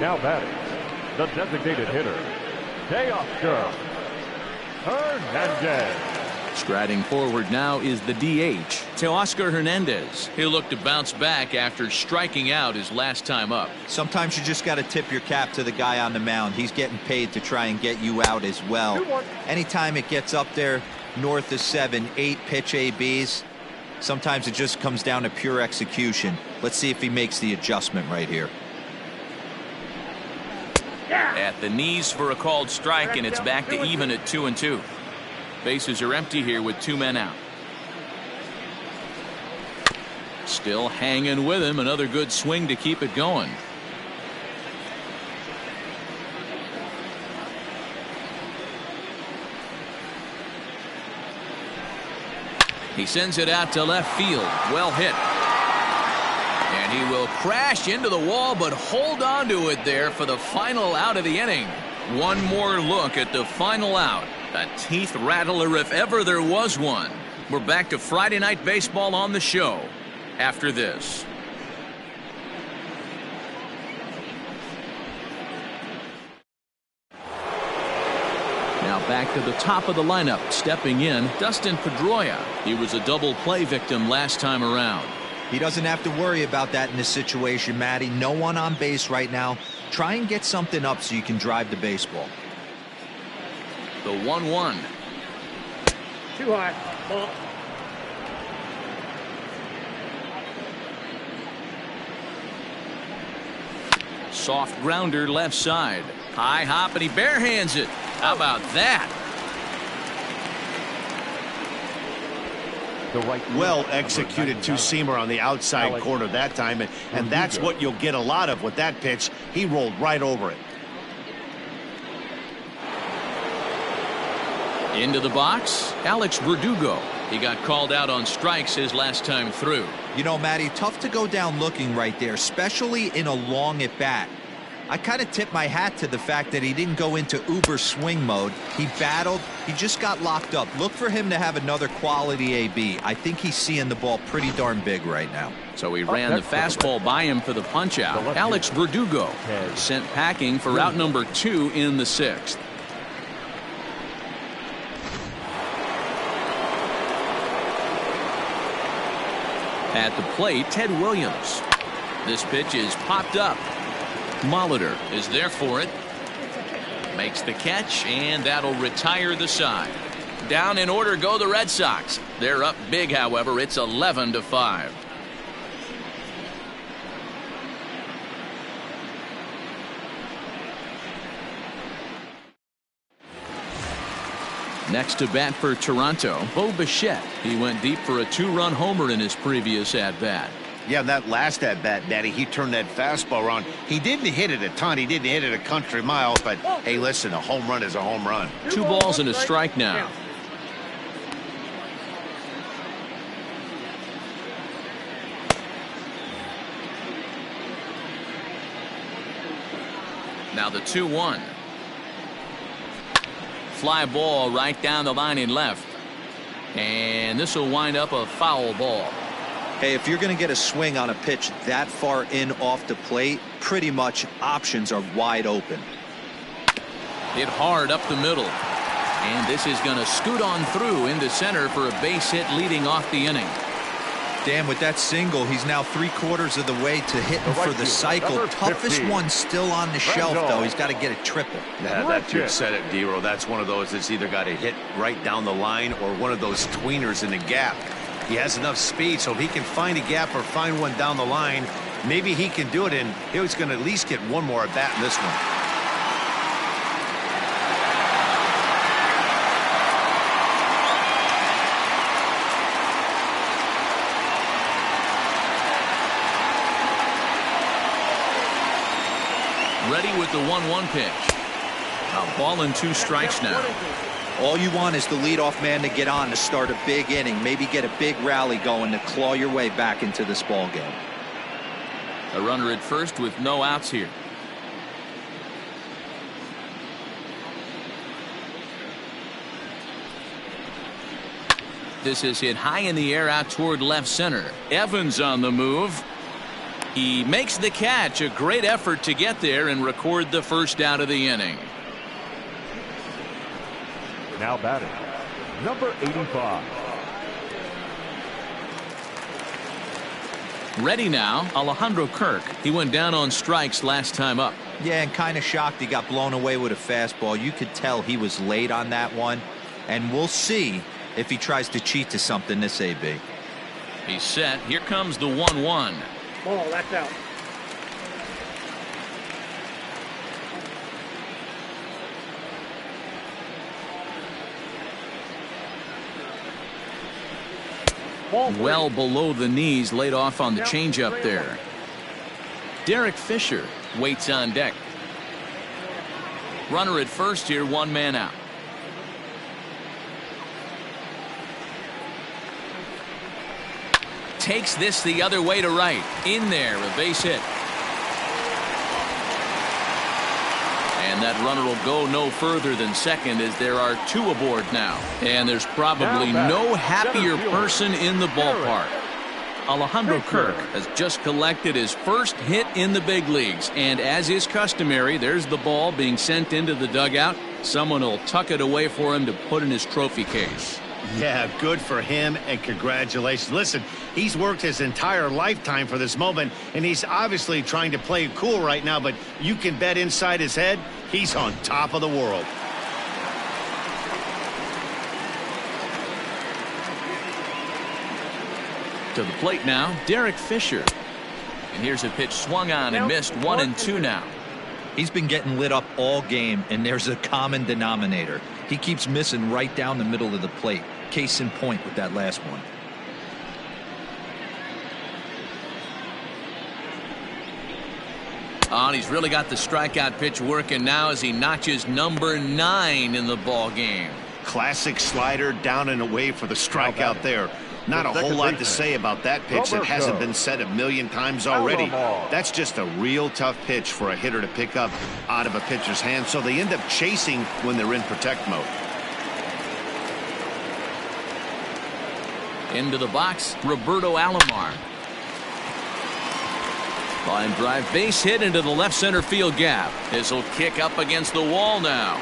Now batting, the designated hitter, Teoscar Hernandez. Striding forward now is the DH, Teoscar Hernandez. He'll look to bounce back after striking out his last time up. Sometimes you just got to tip your cap to the guy on the mound. He's getting paid to try and get you out as well. Anytime it gets up there north of 7, 8 pitch ABs, sometimes it just comes down to pure execution. Let's see if he makes the adjustment right here. At the knees for a called strike, and it's back to even at 2-2. Bases are empty here with 2 men out. Still hanging with him. Another good swing to keep it going. He sends it out to left field. Well hit. And he will crash into the wall, but hold on to it there for the final out of the inning. One more look at the final out. A teeth rattler if ever there was one. We're back to Friday Night Baseball on the show after this. Now back to the top of the lineup. Stepping in, Dustin Pedroia. He was a double play victim last time around. He doesn't have to worry about that in this situation, Matty. No one on base right now. Try and get something up so you can drive the baseball. The 1-1. Too high. Ball. Soft grounder left side. High hop, and he barehands it. How about that? The right Well executed two-seamer on the outside corner that time, and that's what you'll get a lot of with that pitch. He rolled right over it. Into the box, Alex Verdugo. He got called out on strikes his last time through. You know, Matty, tough to go down looking right there, especially in a long at bat. I kind of tip my hat to the fact that he didn't go into uber swing mode. He battled. He just got locked up. Look for him to have another quality AB. I think he's seeing the ball pretty darn big right now. So he ran the fastball by him for the punch out. Alex Verdugo sent packing for out number 2 in the 6th. At the plate, Ted Williams. This pitch is popped up. Molitor is there for it. Makes the catch, and that'll retire the side. Down in order go the Red Sox. They're up big, however. It's 11-5. Next to bat for Toronto, Bo Bichette. He went deep for a 2-run homer in his previous at-bat. Yeah, that last at-bat, Daddy, he turned that fastball around. He didn't hit it a ton. He didn't hit it a country mile, but, hey, listen, a home run is a home run. 2 balls and a strike now. Now the 2-1. Fly ball right down the line in left. And this will wind up a foul ball. Hey, if you're going to get a swing on a pitch that far in off the plate, pretty much options are wide open. Hit hard up the middle. And this is going to scoot on through into center for a base hit leading off the inning. Dan, with that single, he's now 3/4 of the way to hitting for the cycle. Toughest one still on the shelf, though. He's got to get a triple. Yeah, that you said it, Dero. That's one of those that's either got to hit right down the line or one of those tweeners in the gap. He has enough speed, so if he can find a gap or find one down the line, maybe he can do it, and he's going to at least get one more at bat in this one. Ready with the 1-1 pitch. A ball and 2 strikes now. All you want is the leadoff man to get on to start a big inning, maybe get a big rally going to claw your way back into this ball game. A runner at first with no outs here. This is hit high in the air out toward left center. Evans on the move. He makes the catch. A great effort to get there and record the first out of the inning. Now batting, number 85. Ready now, Alejandro Kirk. He went down on strikes last time up. Yeah, and kind of shocked he got blown away with a fastball. You could tell he was late on that one. And we'll see if he tries to cheat to something this AB. He's set. Here comes the 1-1. Ball, that's out. Well below the knees, laid off on the changeup there. Derek Fisher waits on deck. Runner at first here, 1 man out. Takes this the other way to right. In there, a base hit. And that runner will go no further than second as there are 2 aboard now. And there's probably no happier person in the ballpark. Alejandro Kirk has just collected his first hit in the big leagues. And as is customary, there's the ball being sent into the dugout. Someone will tuck it away for him to put in his trophy case. Yeah, good for him, and congratulations. Listen, he's worked his entire lifetime for this moment, and he's obviously trying to play it cool right now, but you can bet inside his head, he's on top of the world. To the plate now, Derek Fisher. And here's a pitch swung on and missed. 1-2 now. He's been getting lit up all game, and there's a common denominator. He keeps missing right down the middle of the plate. Case in point with that last one. Oh, and he's really got the strikeout pitch working now as he notches number 9 in the ball game. Classic slider down and away for the strikeout there. Not a whole lot to say about that pitch that hasn't been said a million times already. That's just a real tough pitch for a hitter to pick up out of a pitcher's hand, so they end up chasing when they're in protect mode. Into the box, Roberto Alomar. Line drive, base hit into the left center field gap. This will kick up against the wall now.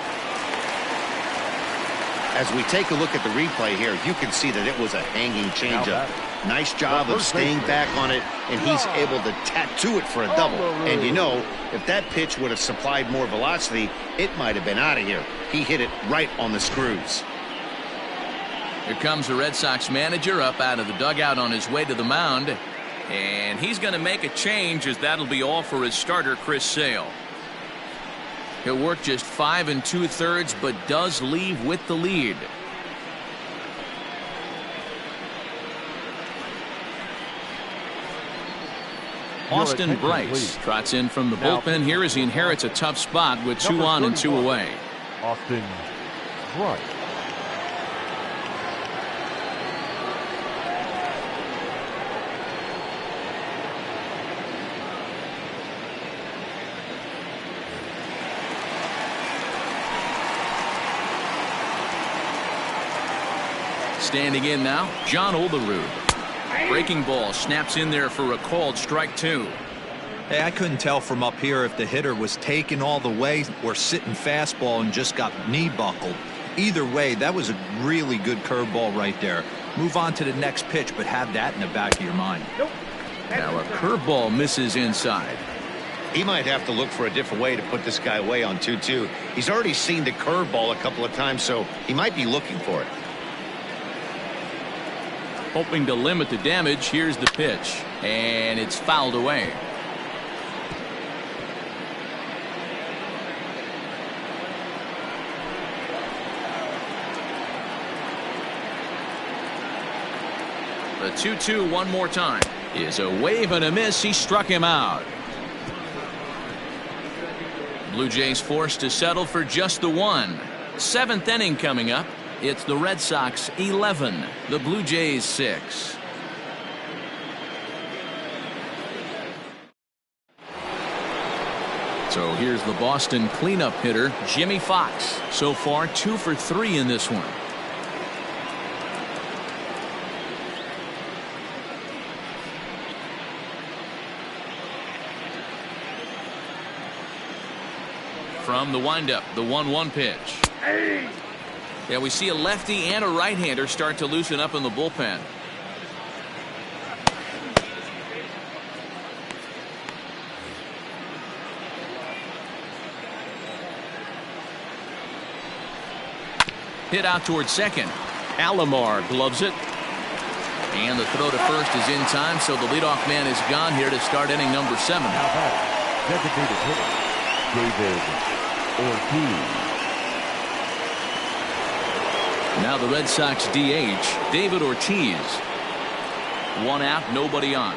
As we take a look at the replay here, you can see that it was a hanging changeup. Nice job of staying back on it, and he's able to tattoo it for a double. And you know, if that pitch would have supplied more velocity, it might have been out of here. He hit it right on the screws. Here comes the Red Sox manager up out of the dugout on his way to the mound. And he's going to make a change, as that'll be all for his starter, Chris Sale. He'll work just 5 2/3, but does leave with the lead. Austin Bryce trots in from the bullpen here as he inherits a tough spot with 2 on and 2 away. Austin Bryce. Standing in now, John Olerud. Breaking ball snaps in there for a called strike 2. Hey, I couldn't tell from up here if the hitter was taken all the way or sitting fastball and just got knee buckled. Either way, that was a really good curveball right there. Move on to the next pitch, but have that in the back of your mind. Now a curveball misses inside. He might have to look for a different way to put this guy away on 2-2. He's already seen the curveball a couple of times, so he might be looking for it. Hoping to limit the damage, here's the pitch, and it's fouled away. The 2-2 one more time is a wave and a miss. He struck him out. Blue Jays forced to settle for just the 1. 7th inning coming up. It's the Red Sox 11, the Blue Jays 6. So here's the Boston cleanup hitter, Jimmy Fox. So far 2 for 3 in this one. From the windup, the 1-1 pitch. Yeah, we see a lefty and a right-hander start to loosen up in the bullpen. Hit out towards second. Alomar gloves it. And the throw to first is in time, so the leadoff man is gone here to start inning number 7. Designated hitter, David Ortiz. Now the Red Sox DH, David Ortiz. 1 out, nobody on.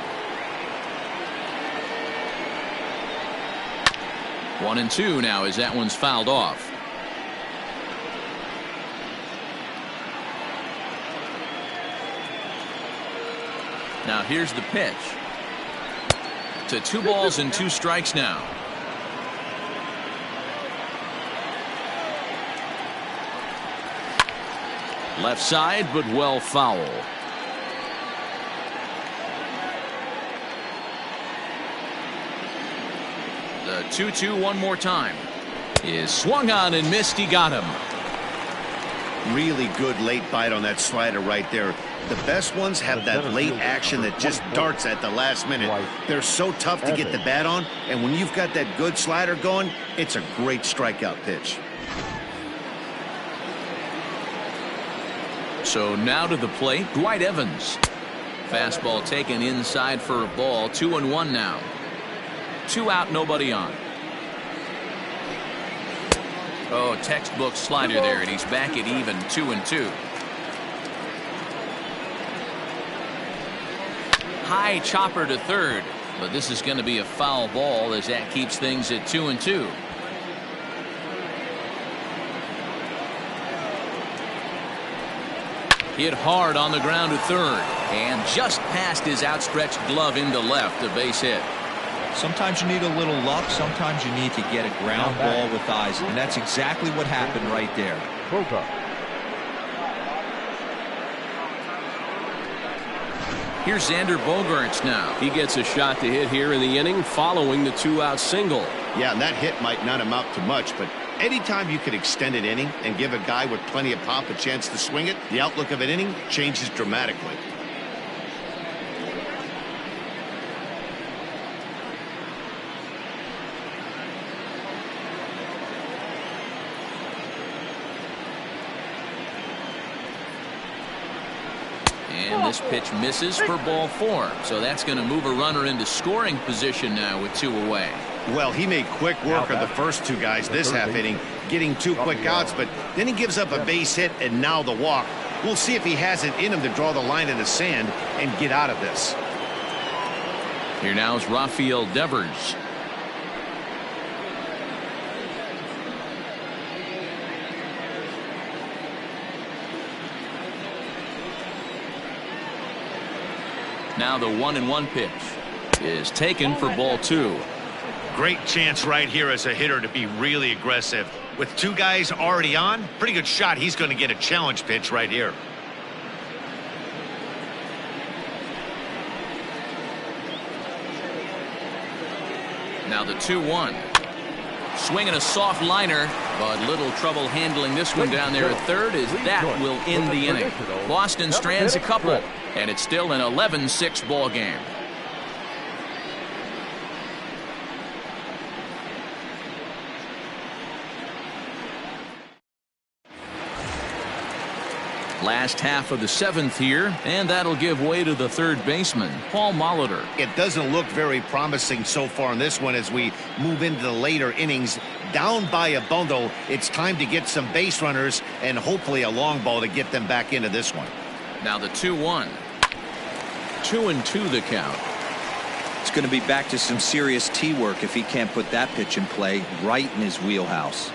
1-2 now as that one's fouled off. Now here's the pitch. To 2 balls and 2 strikes now. Left side, but well foul. The 2-2 one more time. is swung on and missed. He got him. Really good late bite on that slider right there. The best ones have that late action that just darts at the last minute. They're so tough to get the bat on, and when you've got that good slider going, it's a great strikeout pitch. So now to the plate, Dwight Evans. Fastball taken inside for a ball. 2-1 now. 2 out, nobody on. Oh, textbook slider there, and he's back at even 2-2. High chopper to third, but this is going to be a foul ball as that keeps things at 2-2. Hit hard on the ground to third, and just past his outstretched glove into left, a base hit. Sometimes you need a little luck. Sometimes you need to get a ground ball with eyes. And that's exactly what happened right there. Here's Xander Bogaerts now. He gets a shot to hit here in the inning following the 2-out single. Yeah, and that hit might not amount to much, but anytime you can extend an inning and give a guy with plenty of pop a chance to swing it, the outlook of an inning changes dramatically. And this pitch misses for ball 4. So that's going to move a runner into scoring position now with 2 away. Well, he made quick work of the first 2 guys this half inning, getting 2 quick outs, but then he gives up a base hit and now the walk. We'll see if he has it in him to draw the line in the sand and get out of this. Here now is Rafael Devers. Now the 1-1 pitch is taken for ball 2. Great chance right here as a hitter to be really aggressive. With 2 guys already on, pretty good shot he's going to get a challenge pitch right here. Now the 2-1. Swinging a soft liner, but little trouble handling this one down there at third, as that will end the inning. Boston strands a couple, and it's still an 11-6 ball game. Last half of the 7th here, and that'll give way to the third baseman, Paul Molitor. It doesn't look very promising so far in this one as we move into the later innings. Down by a bundle, it's time to get some base runners and hopefully a long ball to get them back into this one. Now the 2-1. 2-2 the count. It's going to be back to some serious tee work if he can't put that pitch in play right in his wheelhouse.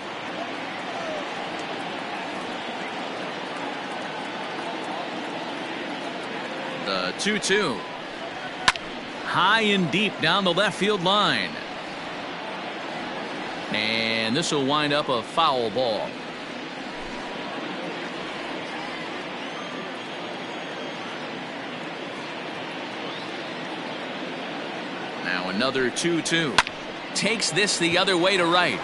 The 2-2. High and deep down the left field line. And this will wind up a foul ball. Now another 2-2. Takes this the other way to right.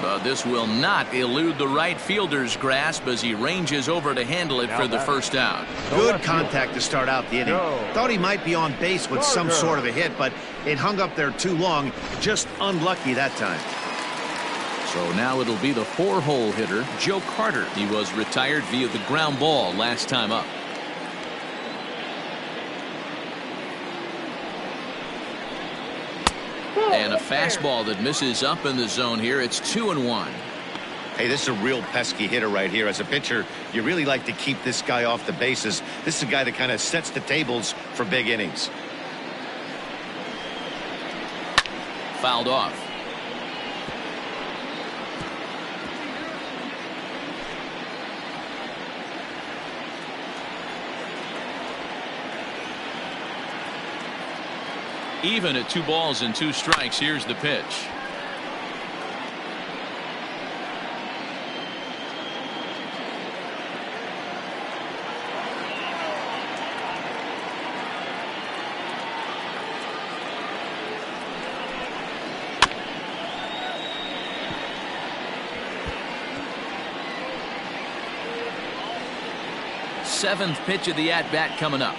But this will not elude the right fielder's grasp as he ranges over to handle it for the first out. Good contact to start out the inning. Thought he might be on base with some sort of a hit, but it hung up there too long. Just unlucky that time. So now it'll be the 4-hole hitter, Joe Carter. He was retired via the ground ball last time up. And a fastball that misses up in the zone here. It's 2-1. Hey, this is a real pesky hitter right here. As a pitcher, you really like to keep this guy off the bases. This is a guy that kind of sets the tables for big innings. Fouled off. Even at 2 balls and 2 strikes. Here's the pitch. 7th pitch of the at-bat coming up.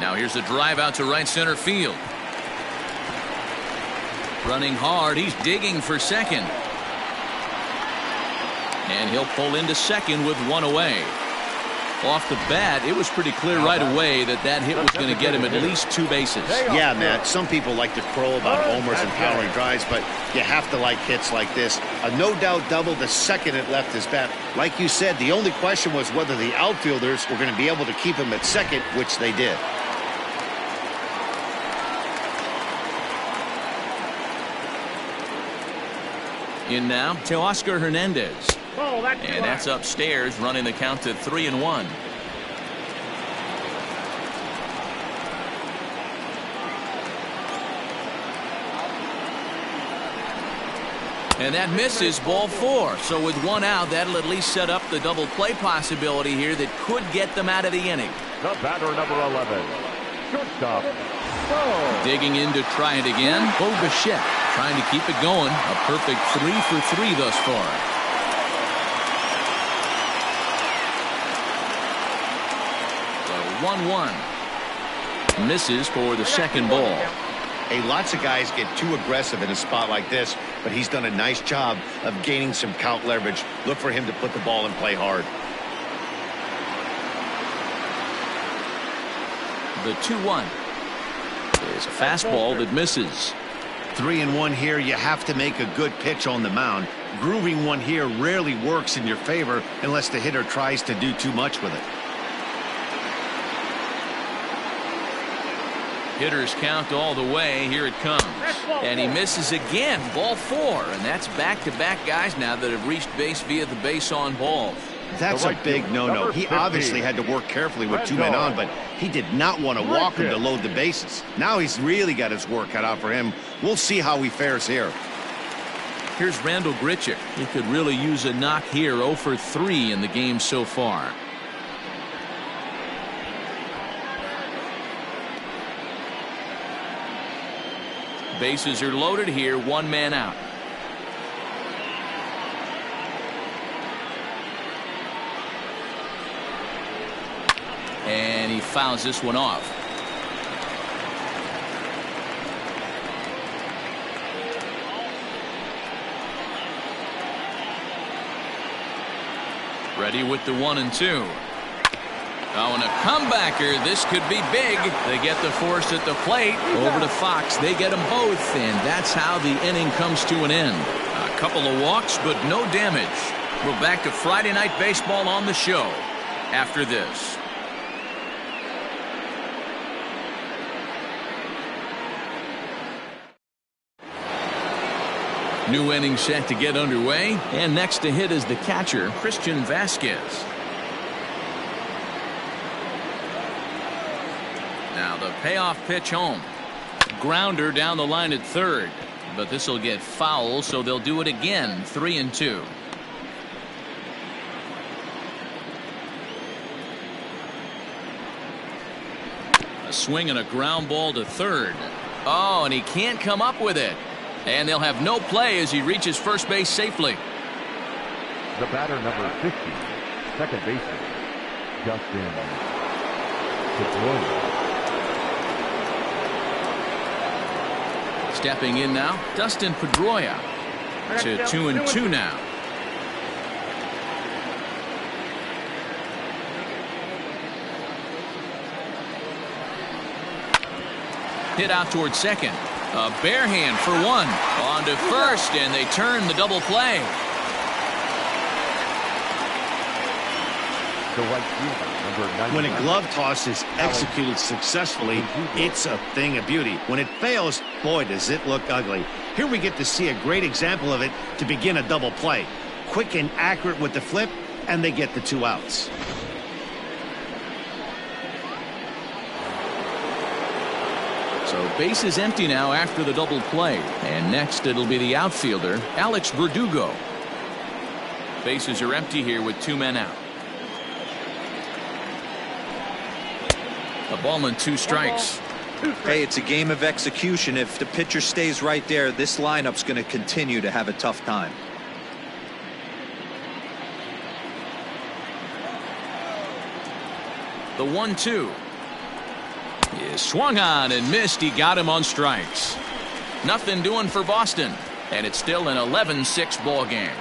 Now here's a drive out to right center field. Running hard, he's digging for second. And he'll pull into second with one away. Off the bat, it was pretty clear right away that that hit was going to get him at least 2 bases. Yeah, Matt, some people like to crow about homers and powering drives, but you have to like hits like this. A no-doubt double the second it left his bat. Like you said, the only question was whether the outfielders were going to be able to keep him at second, which they did. In now to Oscar Hernandez. Oh, And that's upstairs, running the count to 3-1. And that misses, ball 4. So with 1 out, that'll at least set up the double play possibility here that could get them out of the inning. The batter, number 11, shortstop. Digging in to try it again. Bo Bichette trying to keep it going. A perfect 3 for 3 thus far. So 1-1. Misses for the second ball. Hey, lots of guys get too aggressive in a spot like this, but he's done a nice job of gaining some count leverage. Look for him to put the ball in play hard. The 2-1 is a fastball that misses. 3-1 here. You have to make a good pitch on the mound. Grooving one here rarely works in your favor unless the hitter tries to do too much with it. Hitters count all the way. Here it comes. And he misses again. Ball 4. And that's back-to-back guys now that have reached base via the base on ball. That's a big no-no. He obviously had to work carefully with 2 men on, but he did not want to walk him to load the bases. Now he's really got his work cut out for him. We'll see how he fares here. Here's Randall Grichuk. He could really use a knock here. 0 for 3 in the game so far. Bases are loaded here. 1 man out. And he fouls this one off. Ready with the 1-2. Oh, and a comebacker. This could be big. They get the force at the plate. Over to Fox. They get them both. And that's how the inning comes to an end. A couple of walks, but no damage. We're back to Friday Night Baseball on the show after this. New inning set to get underway. And next to hit is the catcher, Christian Vasquez. Now the payoff pitch home. Grounder down the line at third. But this will get foul, so they'll do it again. 3-2. A swing and a ground ball to third. Oh, and he can't come up with it. And they'll have no play as he reaches first base safely. The batter, number 50, second baseman, Dustin Pedroia. Stepping in now, Dustin Pedroia to 2-2 now. Hit out towards second. A bare hand for 1. On to first, and they turn the double play. The right fielder, number 99. When a glove toss is executed successfully, it's a thing of beauty. When it fails, boy, does it look ugly. Here we get to see a great example of it to begin a double play. Quick and accurate with the flip, and they get the 2 outs. So base is empty now after the double play. And next it'll be the outfielder, Alex Verdugo. Bases are empty here with 2 men out. A ball and 2 strikes. Hey, it's a game of execution. If the pitcher stays right there, this lineup's going to continue to have a tough time. The 1-2 is swung on and missed. He got him on strikes. Nothing doing for Boston, and it's still an 11-6 ball game.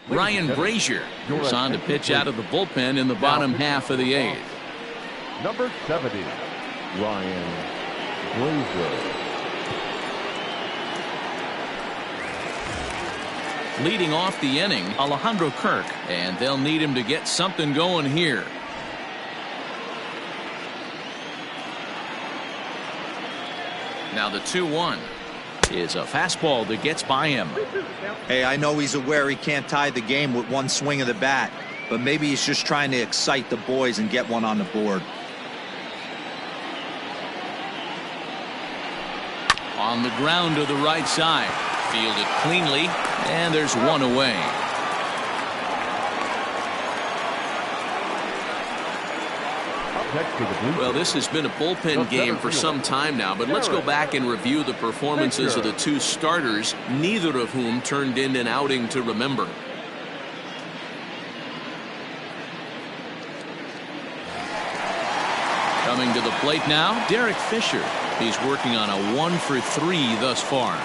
Ryan Brazier is on to pitch out of the bullpen in the bottom half of the 8th. Number 70, Ryan Brazier. Leading off the inning, Alejandro Kirk, and they'll need him to get something going here. Now the 2-1 is a fastball that gets by him. Hey, I know he's aware he can't tie the game with one swing of the bat, but maybe he's just trying to excite the boys and get one on the board. On the ground to the right side. Fielded cleanly, and there's one away. Well, this has been a bullpen game for some time now, but let's go back and review the performances of the two starters, neither of whom turned in an outing to remember. Coming to the plate now, Derek Fisher. He's working on a 1-for-3 thus far.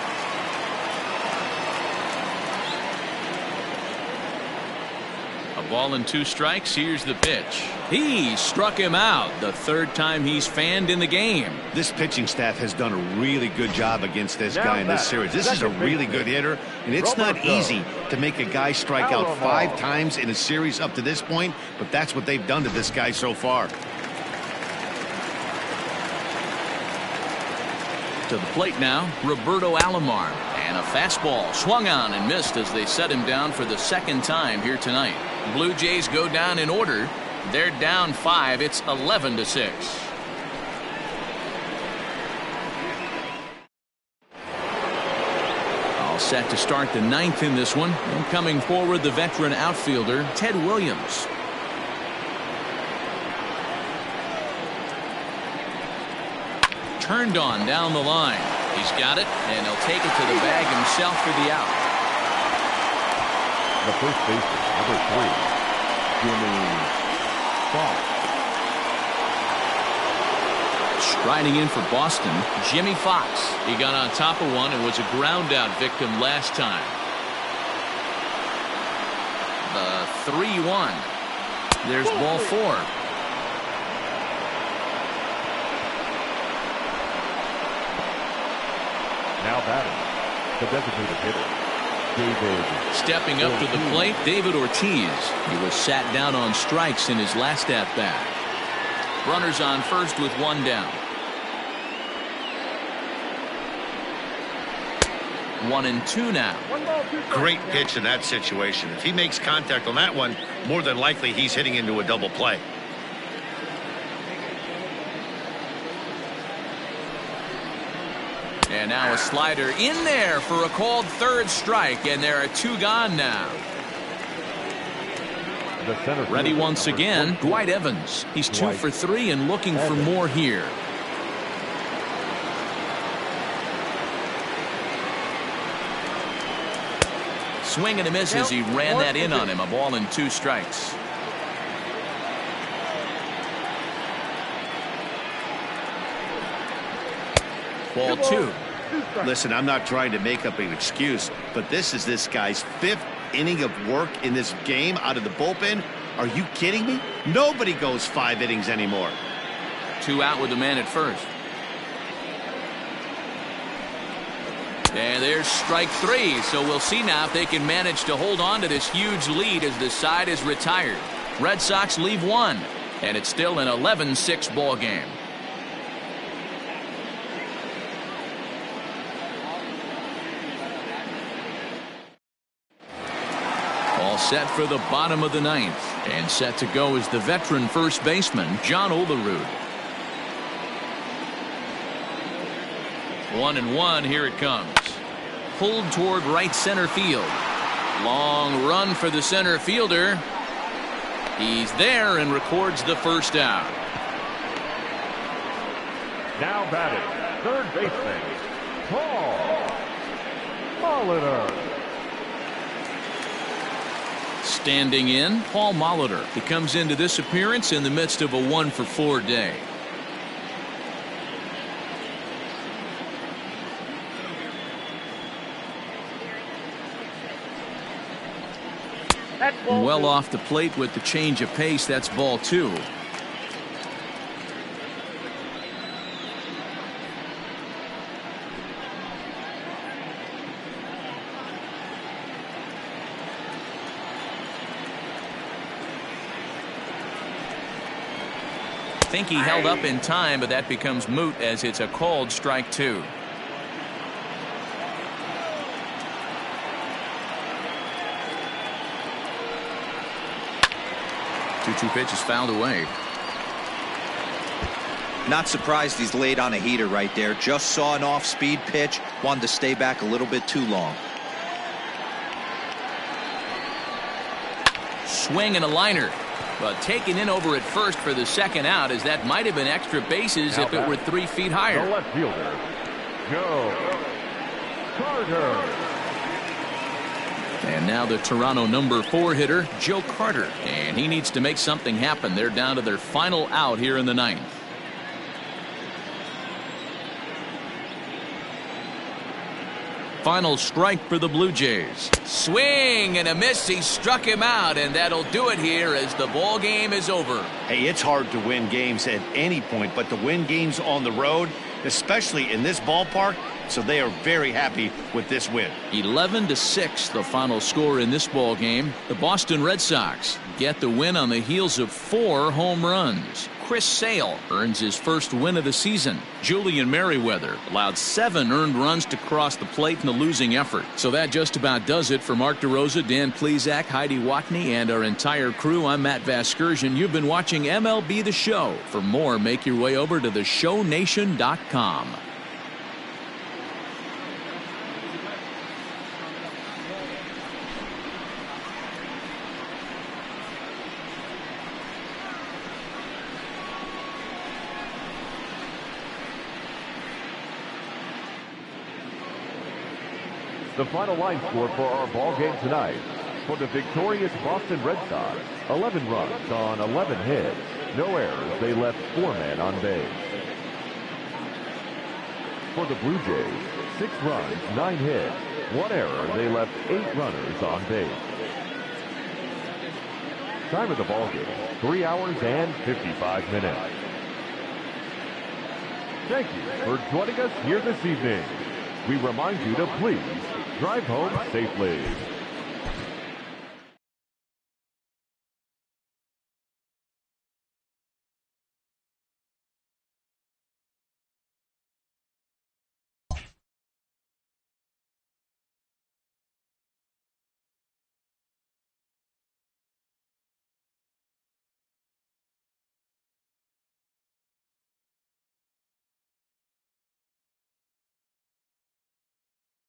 A ball and 2 strikes. Here's the pitch. He struck him out, the 3rd time he's fanned in the game. This pitching staff has done a really good job against this guy in this series. This is a really good hitter, and it's not easy to make a guy strike out 5 times in a series up to this point, but that's what they've done to this guy so far. To the plate now, Roberto Alomar, and a fastball swung on and missed as they set him down for the 2nd time here tonight. Blue Jays go down in order. They're down 5. It's 11-6. All set to start the 9th in this one, and coming forward, the veteran outfielder Ted Williams. Turned on down the line. He's got it, and he'll take it to the bag himself for the out. The first baseman, number 3, Jimmy Fox. Striding in for Boston, Jimmy Fox. He got on top of one and was a ground out victim last time. The 3-1. There's ball 4. Now batting, the designated hitter, David. Stepping up to the plate, David Ortiz. He was sat down on strikes in his last at-bat. Runners on first with 1 down. 1-2 now. Great pitch in that situation. If he makes contact on that one, more than likely he's hitting into a double play. And now a slider in there for a called 3rd strike, and there are 2 gone now. Ready once again, Dwight Evans. He's 2 for 3 and looking for more here. Swing and a miss as he ran that in on him. A ball and 2 strikes. Ball 2. Listen, I'm not trying to make up an excuse, but this is this guy's 5th inning of work in this game out of the bullpen. Are you kidding me? Nobody goes 5 innings anymore. 2 out with the man at first. And there's strike 3, so we'll see now if they can manage to hold on to this huge lead as the side is retired. Red Sox leave 1, and it's still an 11-6 ball game. All set for the bottom of the 9th, and set to go is the veteran first baseman John Olerud. 1-1, here it comes. Pulled toward right center field. Long run for the center fielder. He's there and records the first out. Now batting, third baseman, Paul Molitor. Standing in, Paul Molitor. He comes into this appearance in the midst of a 1-for-4 day. Well off the plate with the change of pace. That's ball 2. Think he held up in time, but that becomes moot as it's a called strike 2. Two pitches fouled away. Not surprised he's laid on a heater right there. Just saw an off-speed pitch. Wanted to stay back a little bit too long. Swing and a liner. But taken in over at first for the second out, as that might have been extra bases if it were 3 feet higher. The left fielder, Joe Carter. And now the Toronto number 4 hitter, Joe Carter. And he needs to make something happen. They're down to their final out here in the 9th. Final strike for the Blue Jays. Swing and a miss. He struck him out, and that'll do it here as the ball game is over. Hey, it's hard to win games at any point, but to win games on the road, especially in this ballpark, so they are very happy with this win. 11-6 the final score in this ball game. The Boston Red Sox get the win on the heels of 4 home runs. Chris Sale earns his first win of the season. Julian Merriweather allowed 7 earned runs to cross the plate in the losing effort. So that just about does it for Mark DeRosa, Dan Plesac, Heidi Watney, and our entire crew. I'm Matt Vasgersian. You've been watching MLB The Show. For more, make your way over to theshownation.com. The final line score for our ball game tonight. For the victorious Boston Red Sox, 11 runs on 11 hits. No errors. They left 4 men on base. For the Blue Jays, 6 runs, 9 hits. 1 error. They left 8 runners on base. Time of the ball game, 3 hours and 55 minutes. Thank you for joining us here this evening. We remind you to please drive home safely.